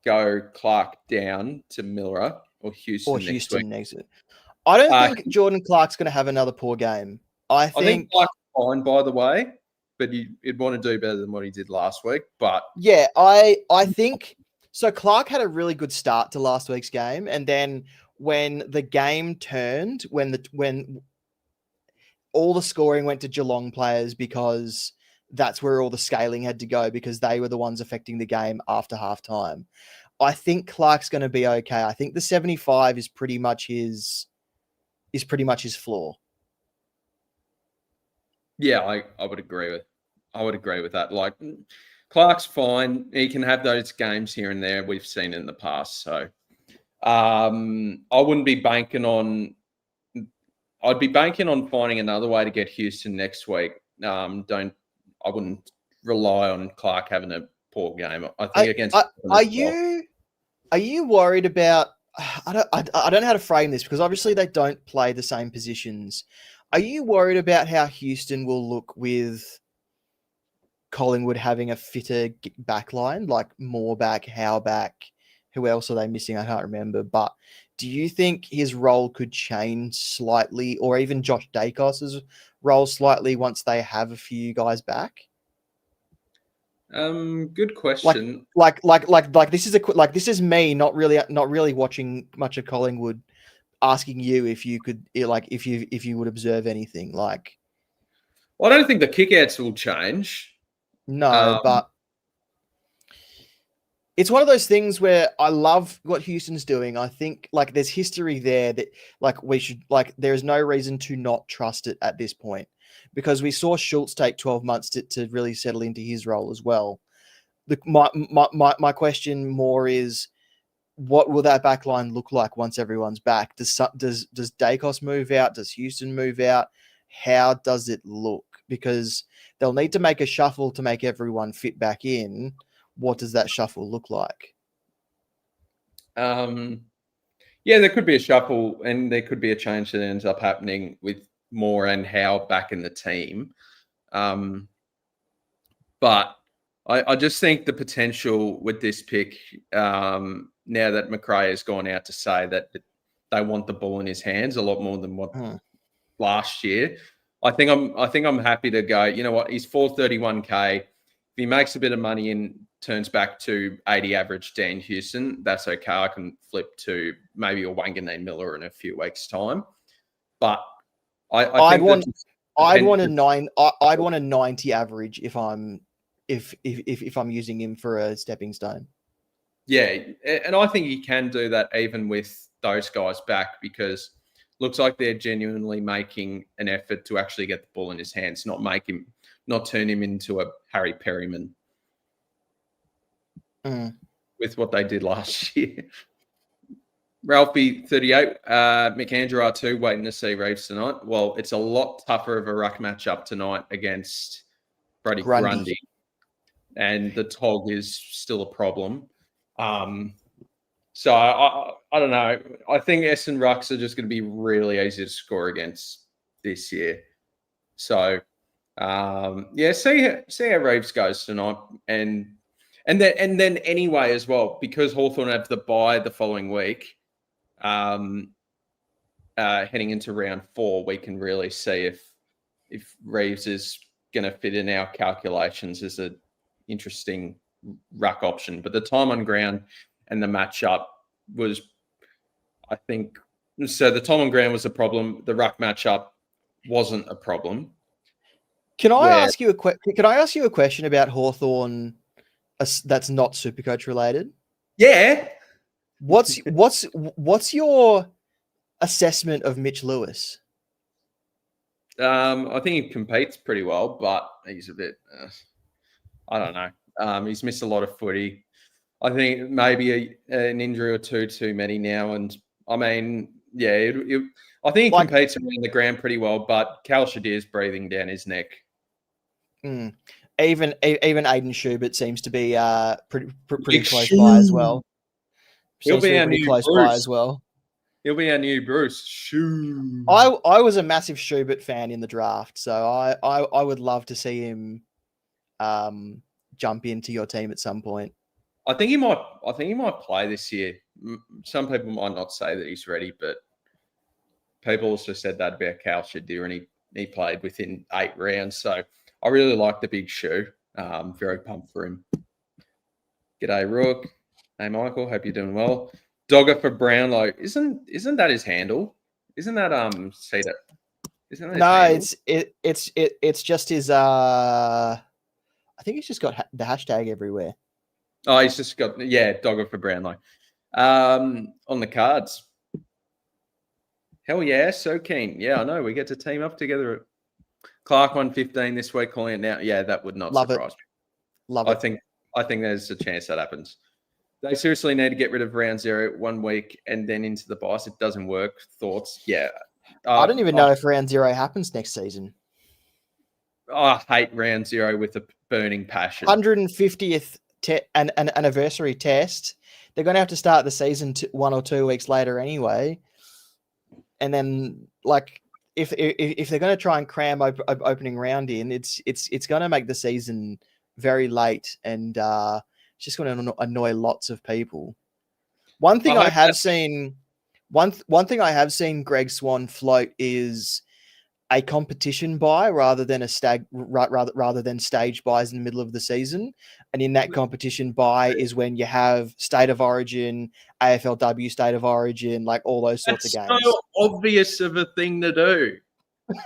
go Clark down to Miller or Houston next week? I don't think Jordan Clark's going to have another poor game. I think Clark's fine, by the way, but he'd want to do better than what he did last week. But yeah, I think so. Clark had a really good start to last week's game, and then when the game turned, when all the scoring went to Geelong players, because that's where all the scaling had to go, because they were the ones affecting the game after halftime. I think Clark's going to be okay. I think the 75 is pretty much his floor. Yeah, I would agree with that. Like, Clark's fine. He can have those games here and there we've seen in the past. So I wouldn't be banking on. I'd be banking on finding another way to get Houston next week. I wouldn't rely on Clark having a poor game. I think Are you worried about? I don't know how to frame this because obviously they don't play the same positions. Are you worried about how Houston will look with Collingwood having a fitter back line, like Moorback, Howback? Who else are they missing? I can't remember. But do you think his role could change slightly, or even Josh Dacos's role slightly once they have a few guys back? Good question. This is me not really watching much of Collingwood, asking you if you could if you would observe anything like. Well, I don't think the kickouts will change. No, but it's one of those things where I love what Houston's doing. I think there's history there that there's no reason to not trust it at this point, because we saw Schultz take 12 months to really settle into his role as well. My question more is, what will that back line look like once everyone's back? Does Dacos move out? Does Houston move out? How does it look? Because they'll need to make a shuffle to make everyone fit back in. What does that shuffle look like? Yeah, there could be a shuffle and there could be a change that ends up happening with Moore and Howe back in the team. But I just think the potential with this pick, now that McRae has gone out to say that they want the ball in his hands a lot more than what last year. I think I'm happy to go. You know what? He's 431K. If he makes a bit of money and turns back to 80 average Dan Houston, that's okay. I can flip to maybe a Wanganeen Miller in a few weeks' time. But I'd want a 90 average if I'm using him for a stepping stone. Yeah, and I think he can do that even with those guys back, because looks like they're genuinely making an effort to actually get the ball in his hands, not turn him into a Harry Perryman with what they did last year. Ralphie 38, McAndrew R2 waiting to see Reeves tonight. Well, it's a lot tougher of a ruck matchup tonight against Brody Grundy. And the Tog is still a problem. So I don't know. I think Essendon rucks are just going to be really easy to score against this year. So see how Reeves goes tonight, and then anyway as well, because Hawthorn have the bye the following week. Heading into round 4, we can really see if Reeves is going to fit in our calculations as an interesting ruck option. But the time on ground and the matchup was, I think, so the time on ground was a problem. The ruck matchup wasn't a problem. Can I ask you a question about Hawthorn that's not Supercoach related? Yeah. What's your assessment of Mitch Lewis? I think he competes pretty well, but he's a bit, I don't know. He's missed a lot of footy. I think maybe an injury or two too many now. And I mean, yeah, I think he competes around the ground pretty well, but Cal Shadir's breathing down his neck. Even Aiden Schubert seems to be pretty close by as well. He'll be our new Bruce. He'll be our new Bruce. Shoo. I was a massive Schubert fan in the draft, so I would love to see him jump into your team at some point. I think he might play this year. Some people might not say that he's ready, but people also said that about Cal Shadir, and he played within 8 rounds. So I really like the big shoe. Very pumped for him. G'day, Rook. Hey, Michael. Hope you're doing well. Dogger for Brownlow. Isn't that his handle? Isn't that Cedar? Isn't that his handle? It's just his. I think he's just got the hashtag everywhere. Oh, he's just got Dogger for Brownlow. On the cards. Hell yeah, so keen. Yeah, I know. We get to team up together. Clark 115 this week, calling it now. Yeah, that would not surprise me. Love I it. think there's a chance that happens. They seriously need to get rid of round 0 1 week and then into the bias. It doesn't work. Thoughts? Yeah. I don't even know if round 0 happens next season. I hate round 0 with a burning passion. 150th an anniversary test. They're going to have to start the season 1 or 2 weeks later anyway. And then, like, if they're going to try and cram opening round in, it's going to make the season very late, and it's just going to annoy lots of people. One thing I have seen Greg Swan float is a competition buy rather than rather than stage buys in the middle of the season. And in that competition buy is when you have State of Origin, AFLW State of Origin, like all those sorts of games. So obvious of a thing to do.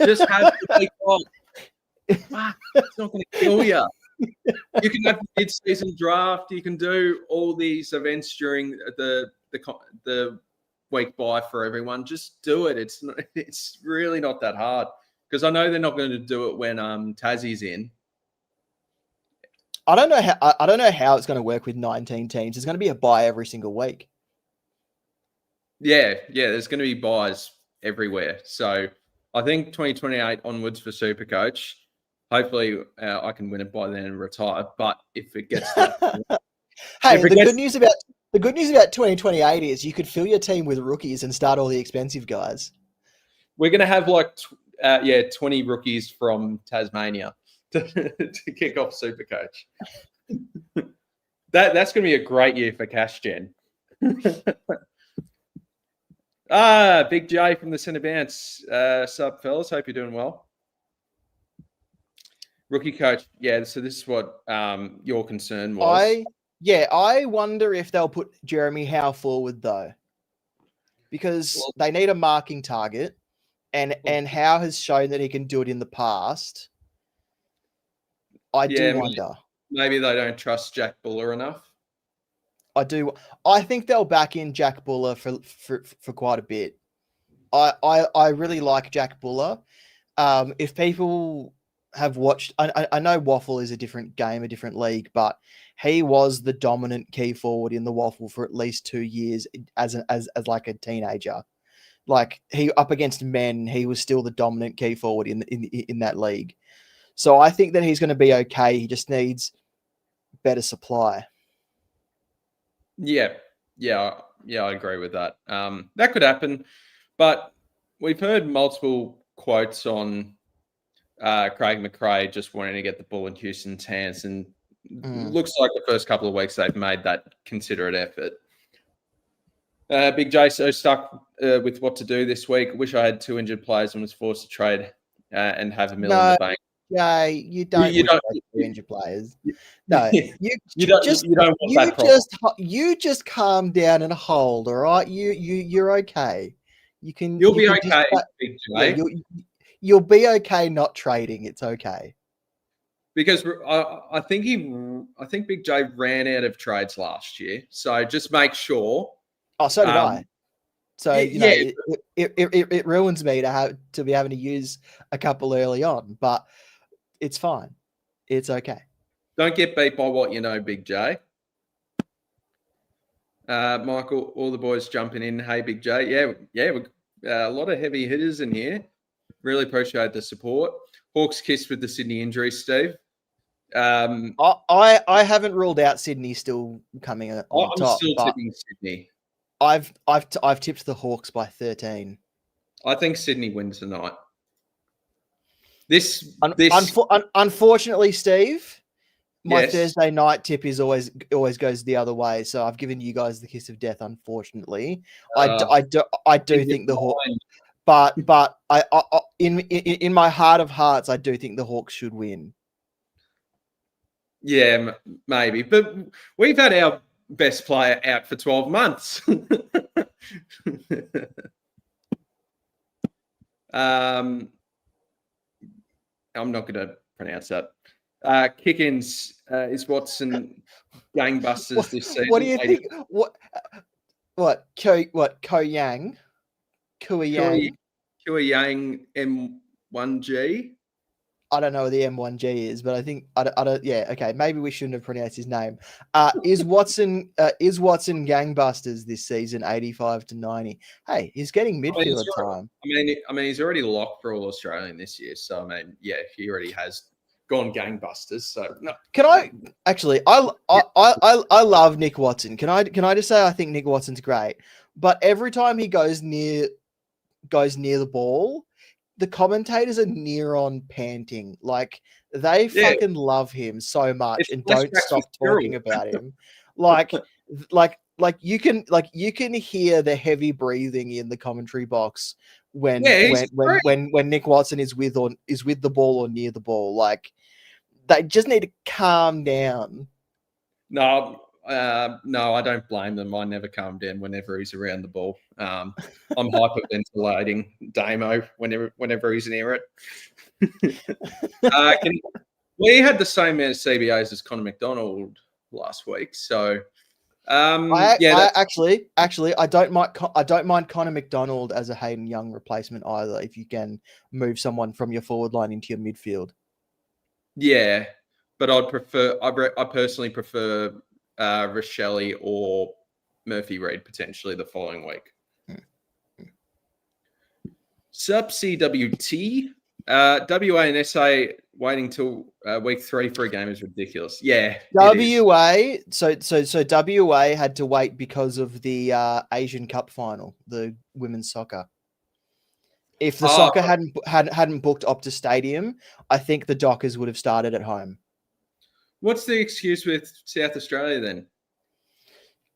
Just have to take off. Fuck, it's not going to kill you. You can have the mid-season draft. You can do all these events during the week by for everyone. Just do it. It's really not that hard, because I know they're not going to do it when Tassie's in. I don't know how it's going to work with 19 teams. There's going to be a bye every single week. Yeah, there's going to be buys everywhere. So I think 2028 onwards for SuperCoach. Hopefully I can win it by then and retire. But if it gets hey, the good news about 2028 is you could fill your team with rookies and start all the expensive guys. We're going to have 20 rookies from Tasmania to kick off SuperCoach. That's going to be a great year for cash gen. Big J from the Centre Bounce. Sup, fellas? Hope you're doing well. Rookie coach. Yeah, so this is what your concern was. I wonder if they'll put Jeremy Howe forward, though, because they need a marking target, and Howe has shown that he can do it in the past. I do wonder. Maybe they don't trust Jack Buller enough. I do. I think they'll back in Jack Buller for quite a bit. I really like Jack Buller. If people have watched, I know Waffle is a different game, a different league, but he was the dominant key forward in the Waffle for at least 2 years as like a teenager. Like, he up against men, he was still the dominant key forward in that league. So I think that he's going to be okay. He just needs better supply. Yeah, I agree with that. That could happen, but we've heard multiple quotes on Craig McRae just wanting to get the ball in Houston's hands, and looks like the first couple of weeks they've made that considerate effort. Big J, so stuck with what to do this week. Wish I had 2 injured players and was forced to trade and have $1 million in the bank. Yeah, you don't. You don't 2 injured players. No, you just calm down and hold. All right, you're okay. You'll be okay, Big J. Yeah, you'll be okay not trading. It's okay. Because I think Big J ran out of trades last year. So just make sure. Oh, so did I. So it ruins me to be having to use a couple early on, but it's fine. It's okay. Don't get beat by what you know, Big J. Michael, all the boys jumping in. Hey, Big J. Yeah, a lot of heavy hitters in here. Really appreciate the support. Hawks kissed with the Sydney injury, Steve. I haven't ruled out Sydney still coming on top. I'm still tipping Sydney. I've tipped the Hawks by 13. I think Sydney wins tonight. Unfortunately, Steve, my Thursday night tip is always goes the other way. So I've given you guys the kiss of death. Unfortunately, I do think the Hawks, but I in my heart of hearts, I do think the Hawks should win. Yeah, maybe, but we've had our best player out for 12 months. I'm not going to pronounce that. Kick-ins is Watson gangbusters this season. What do you think? What? Ko Yang? Kui Yang M1G. I don't know what the M1G is, but I think I don't. Yeah, okay. Maybe we shouldn't have pronounced his name. Is Watson gangbusters this season? 85-90. Hey, he's getting midfield time. I mean, he's already locked for All Australian this year. So I mean, yeah, he already has gone gangbusters. So no. Can I actually? I love Nick Watson. Can I just say I think Nick Watson's great, but every time he goes near the ball, the commentators are near on panting. Like they fucking love him so much and don't stop talking about him. Like you can hear the heavy breathing in the commentary box when Nick Watson is with the ball or near the ball. Like they just need to calm down. No, I don't blame them. I never calm down whenever he's around the ball. I'm hyperventilating Damo whenever he's near it. We had the same amount of CBAs as Connor McDonald last week, so I don't mind Connor McDonald as a Hayden Young replacement either. If you can move someone from your forward line into your midfield, yeah, but I personally prefer Rochelle or Murphy Reid potentially the following week. Sub CWT, WA and SA waiting till week 3 for a game is ridiculous. Yeah, WA. So WA had to wait because of the Asian Cup final, the women's soccer. If the soccer hadn't booked Optus Stadium, I think the Dockers would have started at home. What's the excuse with South Australia then?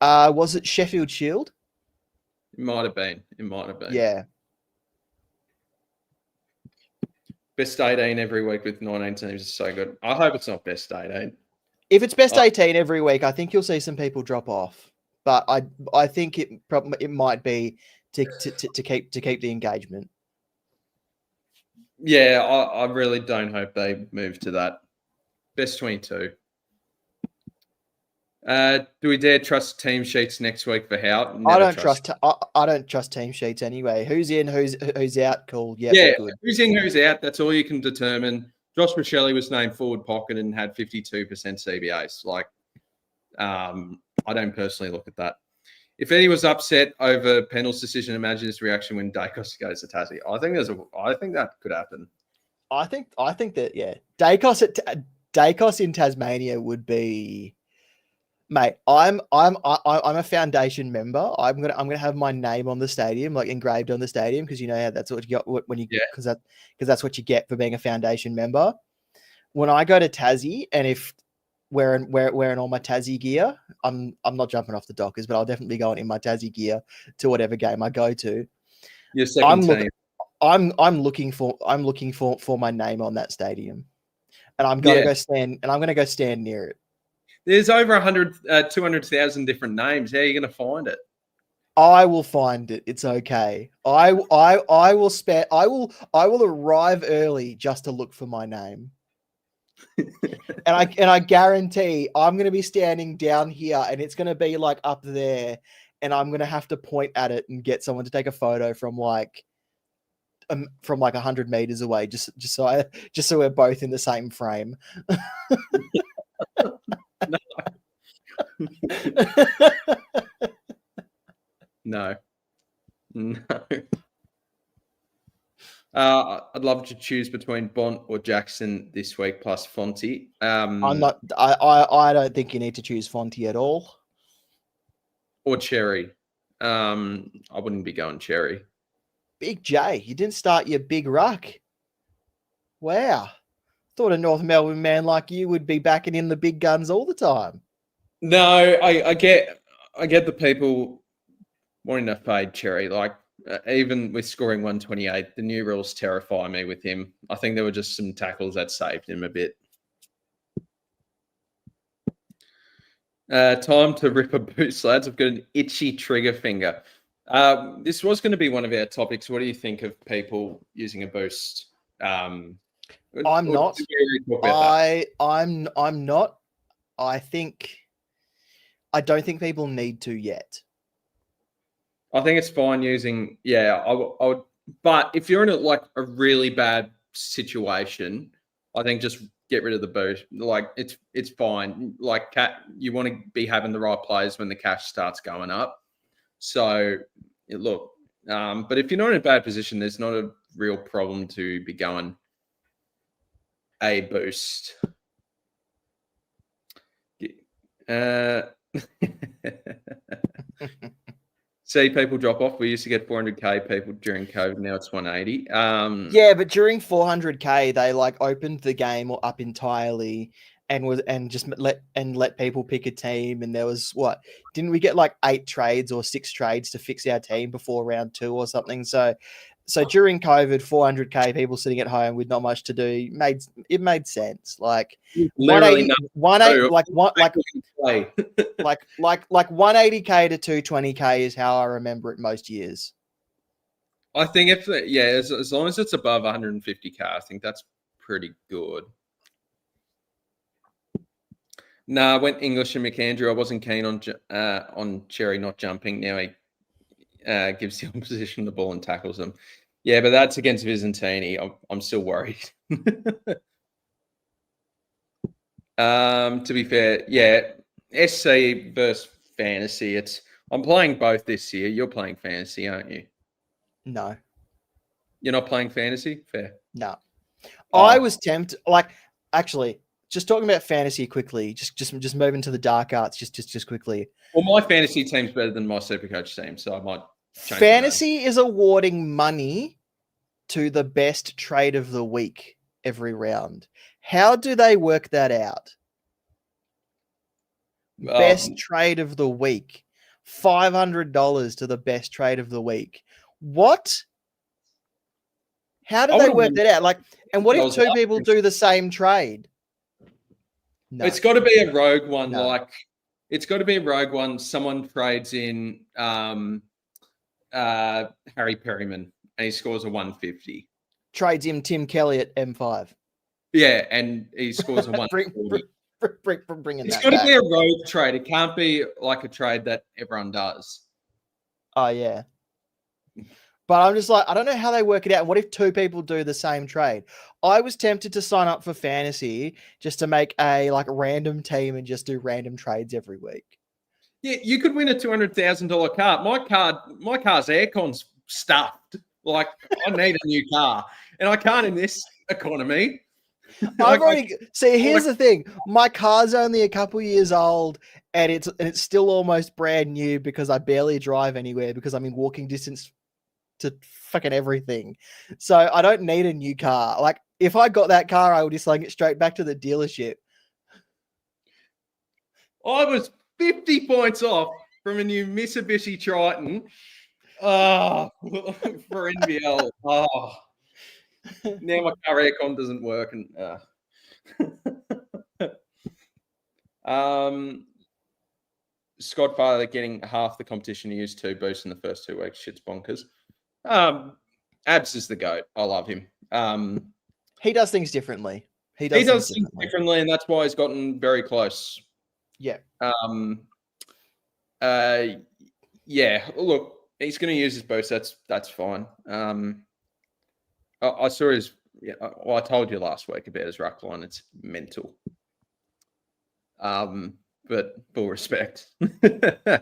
Was it Sheffield Shield? It might have been. Yeah. Best 18 every week with 19 teams is so good. I hope it's not best 18. If it's best 18 every week, I think you'll see some people drop off. But I think it might be to keep the engagement. Yeah, I really don't hope they move to that. Best 22. Do we dare trust team sheets next week for Hout? I don't trust team sheets anyway. Who's in, who's out? Cool. Yeah. Good. Who's in, who's out? That's all you can determine. Josh Rochelle was named forward pocket and had 52% CBAs. Like, I don't personally look at that. If Eddie was upset over Pennell's decision, imagine his reaction when Dacos goes to Tassie. I think that could happen. I think that Dacos in Tasmania would be. Mate, I'm a foundation member. I'm gonna have my name on the stadium, like engraved on the stadium, because you know how that's what you got when you because that's what you get for being a foundation member. When I go to Tassie, and if wearing all my Tassie gear, I'm not jumping off the Dockers, but I'll definitely be going in my Tassie gear to whatever game I go to. Your second team. I'm looking for my name on that stadium, and I'm gonna go stand near it. There's over 200,000 different names. How are you going to find it? I will find it. It's okay. I will arrive early just to look for my name. and I guarantee I'm going to be standing down here and it's going to be like up there and I'm going to have to point at it and get someone to take a photo from like 100 meters away just so we're both in the same frame. No. I'd love to choose between Bont or Jackson this week plus Fonty. I don't think you need to choose Fonty at all. Or Cherry. I wouldn't be going Cherry. Big J, you didn't start your big ruck. Wow. Thought a North Melbourne man like you would be backing in the big guns all the time. No, I get the people wanting to fade Cherry. Like even with scoring 128, the new rules terrify me with him. I think there were just some tackles that saved him a bit. Time to rip a boost, lads. I've got an itchy trigger finger. This was going to be one of our topics. What do you think of people using a boost? I'm not. I don't think people need to yet. I think it's fine using. Yeah, I would. But if you're in a really bad situation, I think just get rid of the boost. Like it's fine. Like you want to be having the right players when the cash starts going up. So look, but if you're not in a bad position, there's not a real problem to be going a boost. See people drop off. We used to get 400k people during COVID. Now it's 180. Yeah, but during 400k, they like opened the game up entirely and just let people pick a team. And there was didn't we get like 8 trades or 6 trades to fix our team before round 2 or something? So during COVID, 400k people sitting at home with not much to do made sense. Like 180k to 220k is how I remember it most years. I think as long as it's above 150k, I think that's pretty good. I went English and McAndrew. I wasn't keen on Cherry not jumping. Now he gives the opposition the ball and tackles them. Yeah, but that's against Vizentini. I'm still worried. To be fair, yeah, SC versus fantasy. I'm playing both this year. You're playing fantasy, aren't you? No. You're not playing fantasy? Fair. No. I was tempted. Like, actually, just talking about fantasy quickly. Just moving to the dark arts. Just quickly. Well, my fantasy team's better than my SuperCoach team, so I might. Fantasy is awarding money to the best trade of the week every round. How do they work that out? Best trade of the week. $500 to the best trade of the week. What? How do they work that out? Like, and what if 2 people do the same trade? No. It's got to be a rogue one. No. Like, it's got to be a rogue one. Someone trades in Harry Perryman and he scores a 150. Trades him Tim Kelly at M5. Yeah, and he scores a 140. Bringing it's that got to be a rogue trade. It can't be like a trade that everyone does. Oh, yeah. But I'm just like, I don't know how they work it out. And what if 2 people do the same trade? I was tempted to sign up for fantasy just to make a like random team and just do random trades every week. Yeah, you could win a $200,000 car. My car's aircon's stuffed. Like, I need a new car, and I can't in this economy. Here's the thing. My car's only a couple years old, and it's still almost brand new because I barely drive anywhere because I'm in walking distance to fucking everything. So I don't need a new car. Like, if I got that car, I would just like it straight back to the dealership. I was 50 points off from a new Mitsubishi Triton. For NBL. Now my car aircon doesn't work, and Scott Farley getting half the competition he used to boost in the first 2 weeks. Shit's bonkers. Abs is the GOAT. I love him. He does things differently. He does things differently, and that's why he's gotten very close. Yeah. Yeah. Look, he's going to use his boost. That's fine. I saw his. Yeah. Well, I told you last week about his ruck line. It's mental. But full respect. Yeah,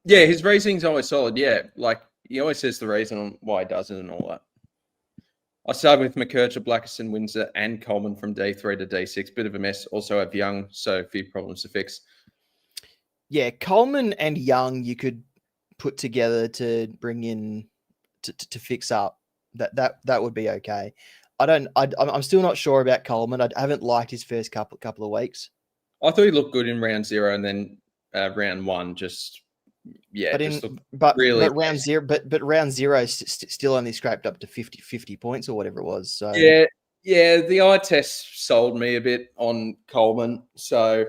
his reasoning's always solid. Yeah, like he always says the reason on why he does it and all that. I started with McKercher, Blackerson, Windsor, and Coleman from D3 to D6. Bit of a mess. Also have Young, so a few problems to fix. Yeah, Coleman and Young you could put together to bring in to fix up. That would be okay. I'm still not sure about Coleman. I haven't liked his first couple of weeks. I thought he looked good in round 0, and then round 1 just but round 0, but round 0 still only scraped up to 50 points or whatever it was. So yeah, the eye test sold me a bit on Coleman. So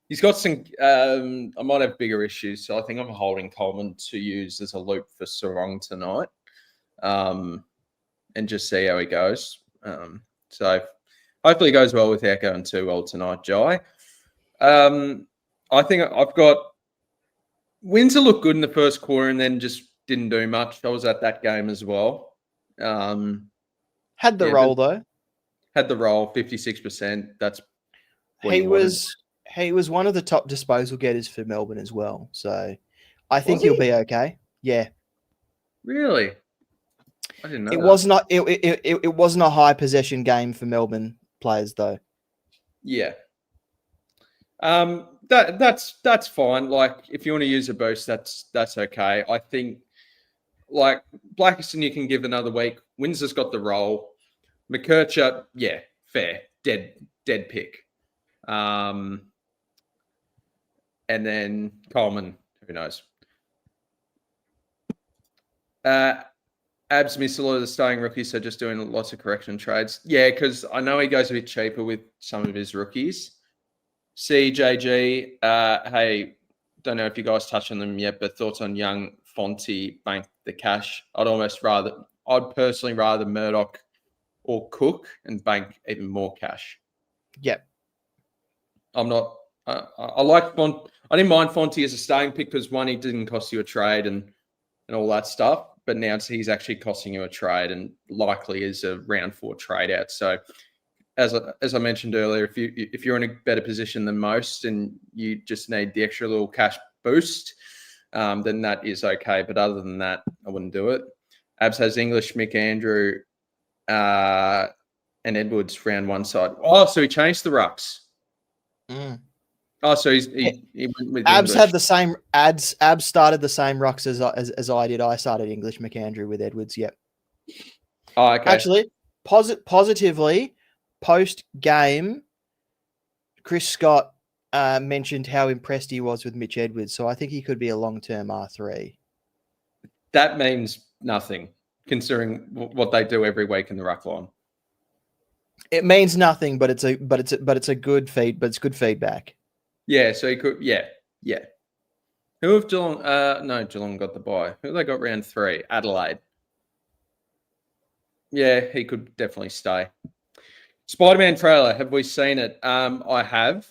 he's got some. I might have bigger issues, so I think I'm holding Coleman to use as a loop for Sarong tonight, and just see how he goes. So hopefully it goes well without going too well tonight, Jai. I think I've got Windsor looked good in the first quarter and then just didn't do much. I was at that game as well. Had the Yeah, role though. had the role, 56%. That's what He you wanted. was one of the top disposal getters for Melbourne as well. So I think Was he'll he? be okay. Yeah. Really? I didn't know It that. was not it wasn't a high possession game for Melbourne players though. Yeah. That's fine. Like if you want to use a boost, that's okay. I think like Blackiston you can give another week. Windsor's got the role. McKercher, yeah, fair. Dead pick. And then Coleman, who knows? Abs missed a lot of the starting rookies, so just doing lots of correction trades. Yeah, because I know he goes a bit cheaper with some of his rookies. CJG, hey, don't know if you guys touched on them yet, but thoughts on young Fonty bank the cash? I'd personally rather Murdoch or Cook and bank even more cash. Yep. I'm not. I like Font. I didn't mind Fonty as a starting pick because one, he didn't cost you a trade and all that stuff. But now he's actually costing you a trade and likely is a round 4 trade out. So as I mentioned earlier, if you're in a better position than most and you just need the extra little cash boost, then that is okay. But other than that, I wouldn't do it. Abs has English, Mick Andrew, and Edwards round 1 side. Oh, so he changed the rucks. Oh, so he went with Abs English. had the same Abs started the same rucks as I did. I started English McAndrew with Edwards. Yep. Oh, okay. Actually, positively, post game, Chris Scott mentioned how impressed he was with Mitch Edwards. So I think he could be a long-term R3. That means nothing, considering what they do every week in the ruck line. It means nothing, but it's a good feed. But it's good feedback. Yeah, so he could. Yeah. Who have Geelong? No, Geelong got the bye. Who they got round 3? Adelaide. Yeah, he could definitely stay. Spider-Man trailer. Have we seen it? I have.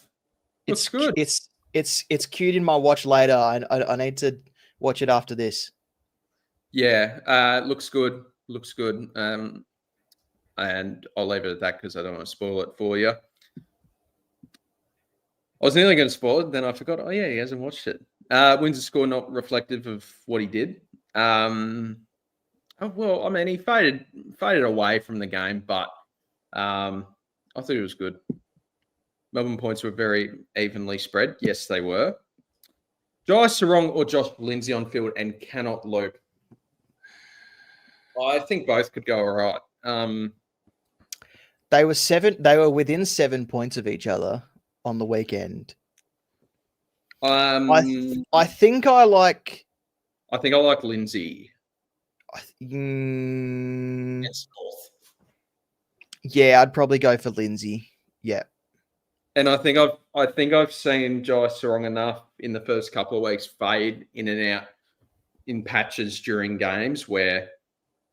Looks good. It's queued in my watch later. I need to watch it after this. Yeah, looks good. Looks good. And I'll leave it at that because I don't want to spoil it for you. I was nearly going to spoil it, then I forgot. Oh yeah, he hasn't watched it. Windsor score not reflective of what he did. Oh, well, I mean, he faded away from the game, but I thought it was good. Melbourne points were very evenly spread. Yes, they were. Jai Sarong or Josh Lindsay on field and cannot loop. I think both could go all right. They were within 7 points of each other on the weekend. I think I like Lindsay. Yeah, I'd probably go for Lindsay. Yeah. And I think I've seen Jai Sarong enough in the first couple of weeks fade in and out in patches during games where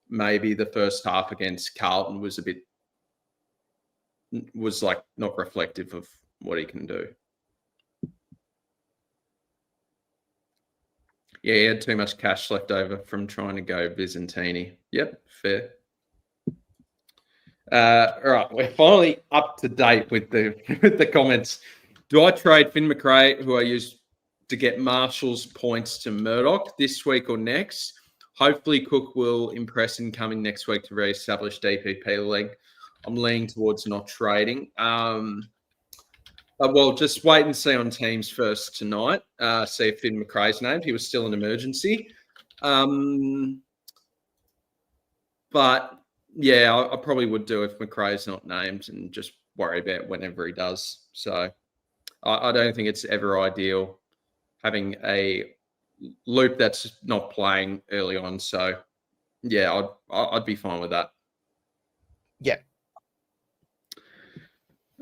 maybe the first half against Carlton was like not reflective of what he can do. Yeah, he had too much cash left over from trying to go Visentini. Yep, fair. All right, we're finally up to date with the comments. Do I trade Finn McRae, who I used to get Marshall's points, to Murdoch this week or next? Hopefully, Cook will impress in coming next week to re-establish DPP league. I'm leaning towards not trading. Well, just wait and see on teams first tonight. See if Finn McRae's named. He was still an emergency. But yeah, I probably would do if McRae's not named and just worry about whenever he does. So I don't think it's ever ideal having a loop that's not playing early on. So yeah, I'd be fine with that. Yeah.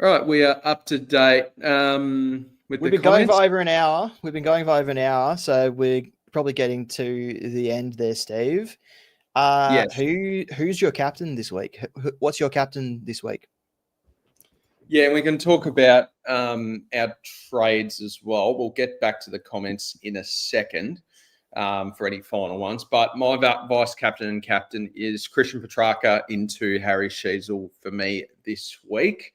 All right, we are up to date with We've been going for over an hour. So we're probably getting to the end there, Steve. Yes. Who's your captain this week? What's your captain this week? Yeah, we can talk about our trades as well. We'll get back to the comments in a second. for any final ones. But my vice captain and captain is Christian Petrarca into Harry Sheasel for me this week.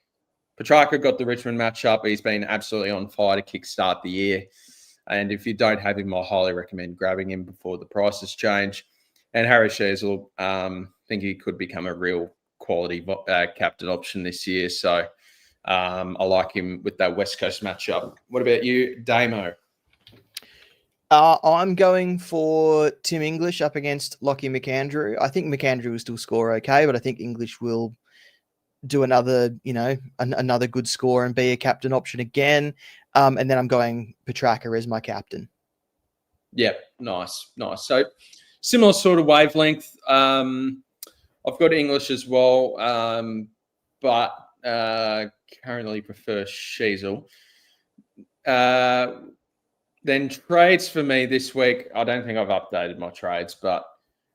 Petrarca got the Richmond matchup. He's been absolutely on fire to kickstart the year. And if you don't have him, I highly recommend grabbing him before the prices change. And Harry Sheasel, I think he could become a real quality captain option this year. So I like him with that West Coast matchup. What about you, Damo? I'm going for Tim English up against Lockie McAndrew. I think McAndrew will still score okay, but I think English will do another, another good score and be a captain option again. And then I'm going Petrarca as my captain. Yeah, nice. So similar sort of wavelength. I've got English as well, but currently prefer Sheasel. Then trades for me this week. I don't think I've updated my trades, but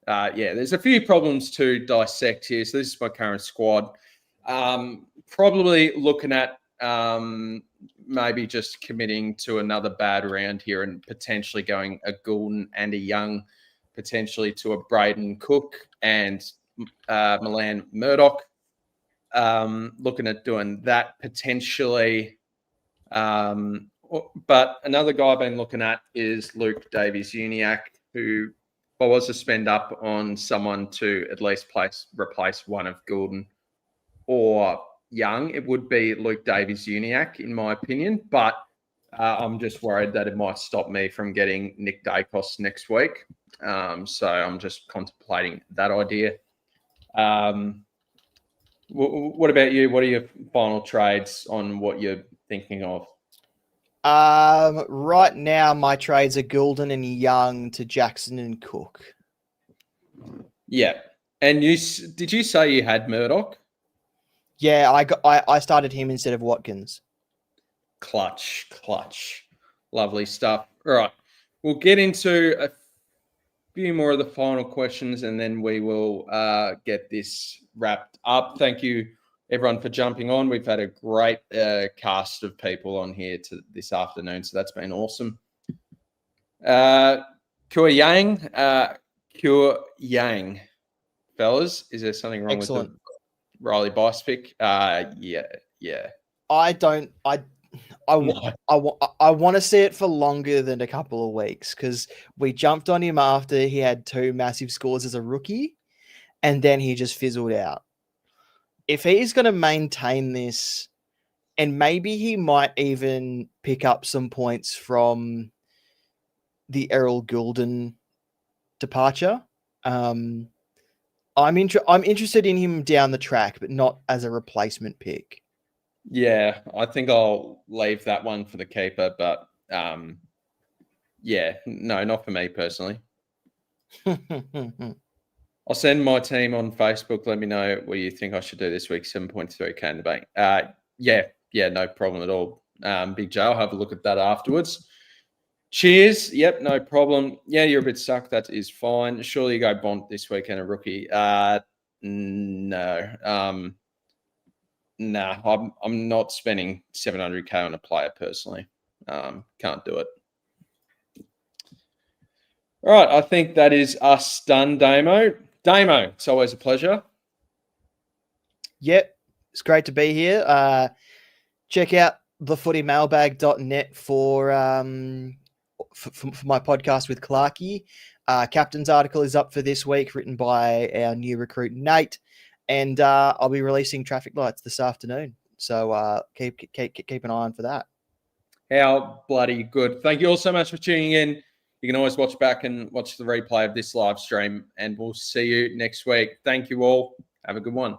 there's a few problems to dissect here. So this is my current squad. Probably looking at maybe just committing to another bad round here and potentially going a Goulden and a Young, potentially to a Braden Cook and Milan Murdoch. Looking at doing that potentially. But another guy I've been looking at is Luke Davies-Uniacke, who if I was to spend up on someone to at least replace one of Goulden or Young, it would be Luke Davies-Uniacke, in my opinion. But I'm just worried that it might stop me from getting Nick Dacos next week. So I'm just contemplating that idea. What about you? What are your final trades on what you're thinking of? Right now, my trades are Goulden and Young to Jackson and Cook. Yeah. And did you say you had Murdoch? Yeah, I started him instead of Watkins. Clutch. Lovely stuff. All right. We'll get into a few more of the final questions and then we will get this wrapped up. Thank you, everyone, for jumping on. We've had a great cast of people on here this afternoon, so that's been awesome. Kua Yang, fellas, is there something wrong with the Riley Bice pick? Yeah. I want to see it for longer than a couple of weeks because we jumped on him after he had 2 massive scores as a rookie and then he just fizzled out. If he's going to maintain this, and maybe he might even pick up some points from the Errol Goulden departure, I'm interested in him down the track, but not as a replacement pick. Yeah, I think I'll leave that one for the keeper, but no, not for me personally. I'll send my team on Facebook. Let me know what you think I should do this week. 7.3K in the bank. No problem at all. Big Joe, I'll have a look at that afterwards. Cheers. Yep, no problem. Yeah, you're a bit stuck. That is fine. Surely you go Bont this weekend, a rookie. No. I'm not spending 700K on a player personally. Can't do it. All right, I think that is us done, Damo. Damo, it's always a pleasure. Yep, it's great to be here. Check out thefootymailbag.net for my podcast with Clarkey. Captain's article is up for this week, written by our new recruit, Nate. And I'll be releasing traffic lights this afternoon. So keep an eye on for that. How bloody good. Thank you all so much for tuning in. You can always watch back and watch the replay of this live stream, and we'll see you next week. Thank you all. Have a good one.